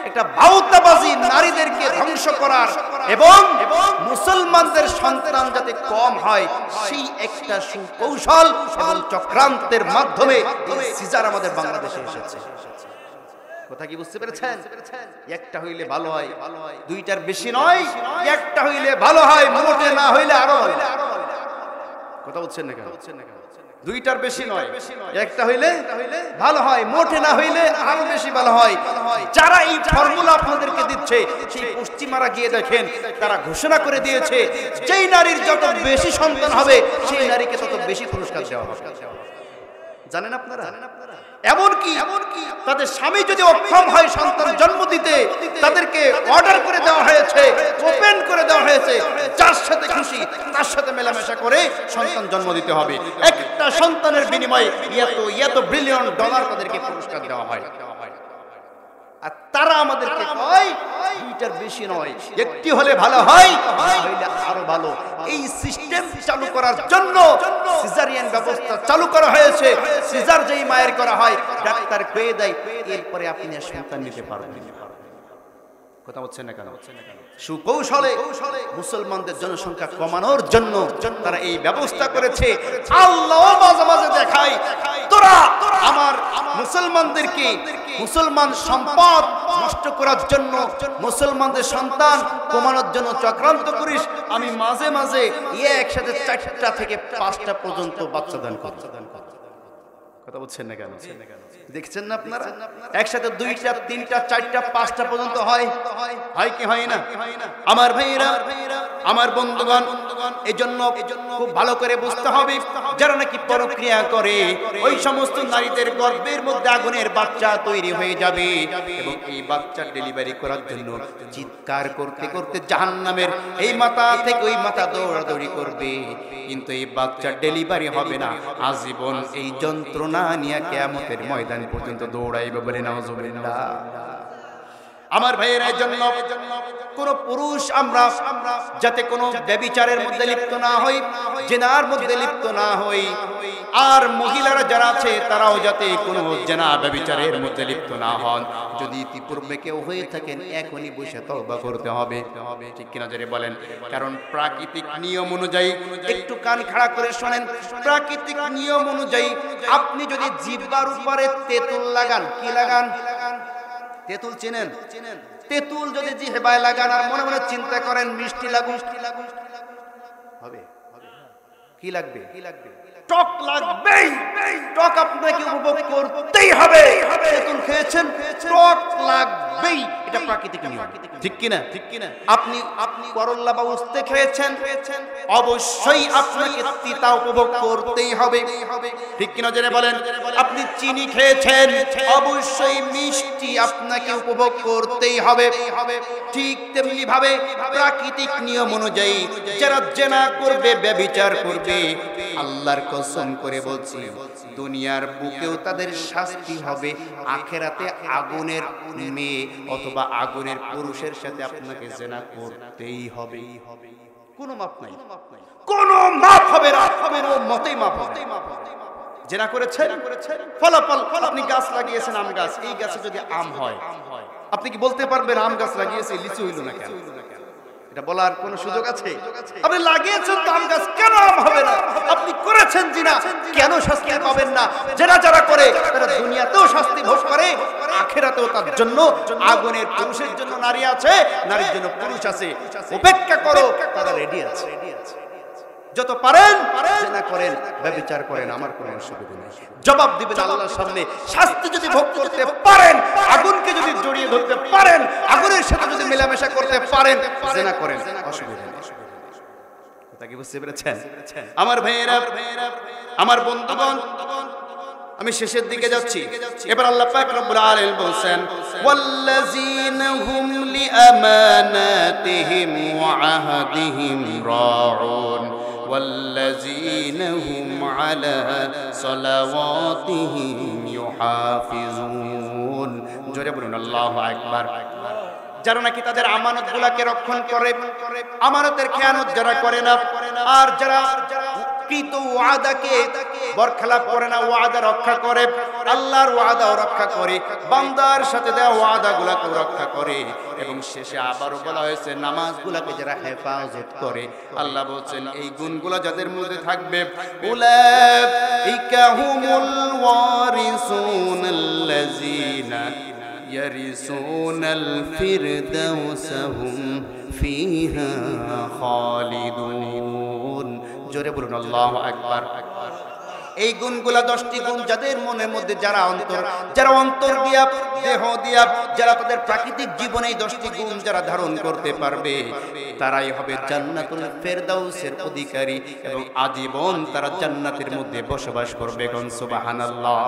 A: একটা ভাওতাবাজি, নারীদেরকে ধ্বংস করার এবং মুসলমানদের সন্তান যাতে কম হয় সেই একটা সুকৌশল এবং চক্রান্তের মাধ্যমে সিজার আমাদের বাংলাদেশে এসেছে। কথা কি বুঝতে পেরেছেন? একটা হইলে ভালো হয়, দুইটার বেশি নয়, একটা হইলে ভালো হয়, মোটে না হইলে আরো ভালো। কথা বলছেন না কেন? দুইটার বেশি নয়, একটা হইলে ভালো হয়, মোটে না হইলে আরো বেশি ভালো হয়। যারা এই ফর্মুলা আপনাদেরকে দিচ্ছে, সেই পশ্চিমারা গিয়ে দেখেন, তারা ঘোষণা করে দিয়েছে যেই নারীর যত বেশি সন্তান হবে সেই নারীকে তত বেশি পুরস্কার দেওয়া হবে। জানেন আপনারা? এমনকি তাদের স্বামী যদি অক্ষম হয় সন্তান জন্ম দিতে, তাদেরকে অর্ডার করে দেওয়া হয়েছে, ওপেন করে দেওয়া হয়েছে, যার সাথে খুশি তার সাথে মেলামেশা করে সন্তান জন্ম দিতে হবে। একটা সন্তানের বিনিময়ে এত বিলিয়ন ডলার তাদেরকে পুরস্কার দেওয়া হয়। আর তারা আমাদেরকে কয় দুইটার বেশি নয়, একটি হলে ভালো হয়, হইলে আরো ভালো। এই সিস্টেম চালু করার জন্য সিজারিয়ান ব্যবস্থা চালু করা হয়েছে। সিজার যেই মায়ের করা হয়, ডাক্তার কয়ে দেয়, এরপরে আপনি সন্তান নিতে পারবেন। কথা বলছেন না কেন? সুকৌশলে মুসলমানদের জনসংখ্যা কমানোর জন্য তারা এই ব্যবস্থা করেছে। আল্লাহ মাঝে মাঝে দেখায়, তোরা আমার মুসলমানদেরকে, মুসলমান সম্পদ নষ্ট করার জন্য, মুসলমানদের সন্তান কমানোর জন্য চক্রান্ত করিস, আমি মাঝে মাঝে একসাথে 4টা থেকে 5টা পর্যন্ত বাচ্চা দান করি। কথা বলছেন না কেন? দেখছেন না আপনারা? একসাথে 2টা 3টা 4টা 5টা পর্যন্ত হয় কি হয় না? আমার ভাইয়েরা, আমার বন্ধুগণ, এজন্য খুব ভালো করে বুঝতে হবে, যারা নাকি প্রক্রিয়া করে ওই সমস্ত নারীদের গর্ভের মধ্যে আগুনের বাচ্চা তৈরি হয়ে যাবে এবং এই বাচ্চা ডেলিভারি করার জন্য চিৎকার করতে করতে জাহান্নামের এই মাথা থেকে ওই মাথা দৌড়াদৌড়ি করবে, কিন্তু এই বাচ্চা ডেলিভারি হবে না, আজীবন এই যন্ত্রণা নিয়ে কিয়ামতের ময়দান পর্যন্ত দৌড়াইবে। বলে নাউজুবিল্লাহ। আমার ভাইয়ের জন্য কোন পুরুষ আমরা যাতে কোনো ব্যভিচারের মধ্যে লিপ্ত না হই, জিনার মধ্যে লিপ্ত না হই, আর মহিলারা যারা আছে তারাও যাতে কোনো জিনা ব্যভিচারের মধ্যে লিপ্ত না হন। যদি ইতিপূর্বে কেউ হয়ে থাকেন, এখনই বসে তওবা করতে হবে। ঠিক কিনা জোরে বলেন? কারণ প্রাকৃতিক নিয়ম অনুযায়ী, একটু কান খাড়া করে শোনেন, প্রাকৃতিক নিয়ম অনুযায়ী আপনি যদি জিহ্বার উপরে তেঁতুল লাগান, কি লাগান? তেঁতুল চেনেন? তেঁতুল যদি জিহ্বায় লাগান আর মনে মনে চিন্তা করেন মিষ্টি লাগুক, হবে? কি লাগবে? টক লাগবেই। টক আপনাকে উপভোগ করতেই হবে। তেঁতুল খেয়েছেন, টক লাগবেই। এটা প্রাকৃতিক নিয়ম। ঠিক কিনা? আপনি করল্লা বা উস্তে খেয়েছেন, অবশ্যই আপনাকে তিতা উপভোগ করতেই হবে, ঠিক কিনা জেনে বলেন? আপনি চিনি খেয়েছেন, অবশ্যই মিষ্টি আপনাকে উপভোগ করতেই হবে। ঠিক তেমনি ভাবে প্রাকৃতিক নিয়ম অনুযায়ী যারা জেনা করবে, ব্যভিচার করবে, আল্লাহর কসম করে বলছি দুনিয়ার বুকেও তাদের শাস্তি হবে, আখেরাতে আগুনের মেয়ে অথবা আগুনের পুরুষের সাথে আপনাকে জেনা করতেই হবে। কোনো মাপ নাই, কোনো মাপ হবে না, কোনো মতেই মাপ হবে না। জেনা করেছেন, ফলাফল আপনি গাছ লাগিয়েছেন আম গাছ, এই গাছে যদি আম হয় আপনি কি বলতে পারবেন আম গাছ লাগিয়েছে লিচু হইল না কেন? এটা বলার কোন সুযোগ আছে? আপনি লাগিয়েছেন তো আম গাছ, কেন আম হবে না? আপনি করেছেন জিনা, কেন শাস্তি পাবেন না? যারা করে তারা দুনিয়াতেও শাস্তি ভোগ করে, আখিরাতেও তার জন্য আগুনের পুরুষের জন্য নারী আছে, নারীর জন্য পুরুষ আছে। অপেক্ষা করো, তারা রেডি আছে। যত পারেন জেনা করেন, ব্যভিচার করেন, আমার কোনো অসুবিধা নেই। জবাব দিবেন আল্লাহর সামনে। শাস্তি যদি ভোগ করতে পারেন, আগুনকে যদি জড়িয়ে ধরতে পারেন, আগুনের সাথে যদি মেলামেশা করতে পারেন, জেনা করেন, অসুবিধা নেই। কথা কি বুঝতে পেরেছেন আমার ভাইয়েরা, আমার বন্ধুগণ? আমি শেষের দিকে যাচ্ছি। এবার আল্লাহ পাক রব্বুল আলামিন বলেন, ওয়াল্লাযীনা হুম লিআমানাতিহিম ওয়া আহদিহিম রাউন ওয়াল্লাযীনা হুম আলা সালাওয়াতিহিম ইউহাফিজুন। জোরে বলুন আল্লাহু আকবার। যারা নাকি তাদের আমানতগুলোকে রক্ষণ করে, আমানতের খেয়ানত যারা করে না, আর যারা কৃত ওয়াদাকে বরখেলাপ করে না, ওয়াদা রক্ষা করে, আল্লাহর ওয়াদাও রক্ষা করে, বান্দার সাথে দেওয়া ওয়াদাগুলোকে রক্ষা করে, এবং শেষে আবারও বলা হয়েছে নামাজগুলোকে যারা হেফাজত করে। আল্লাহ বলছেন এই গুণগুলো যাদের মধ্যে থাকবে, উলাইকা হুমুল ওয়ারিসুনাল্লাযীনা ইয়ারিসুনাল ফিরদাউসা হুম ফিহা খালিদুন। জোরে বলুন আল্লাহু আকবার। এই গুণগুলা 10টি গুণ যাদের মনের মধ্যে, যারা অন্তর দিয়া, দেহ দিয়া, যারা তাদের প্রাকৃতিক জীবনে এই 10টি গুণ যারা ধারণ করতে পারবে, তারাই হবে জান্নাতুল ফেরদাউসের অধিকারী, এবং আজীবন তারা জান্নাতের মধ্যে বসবাস করবে। সুবহানাল্লাহ।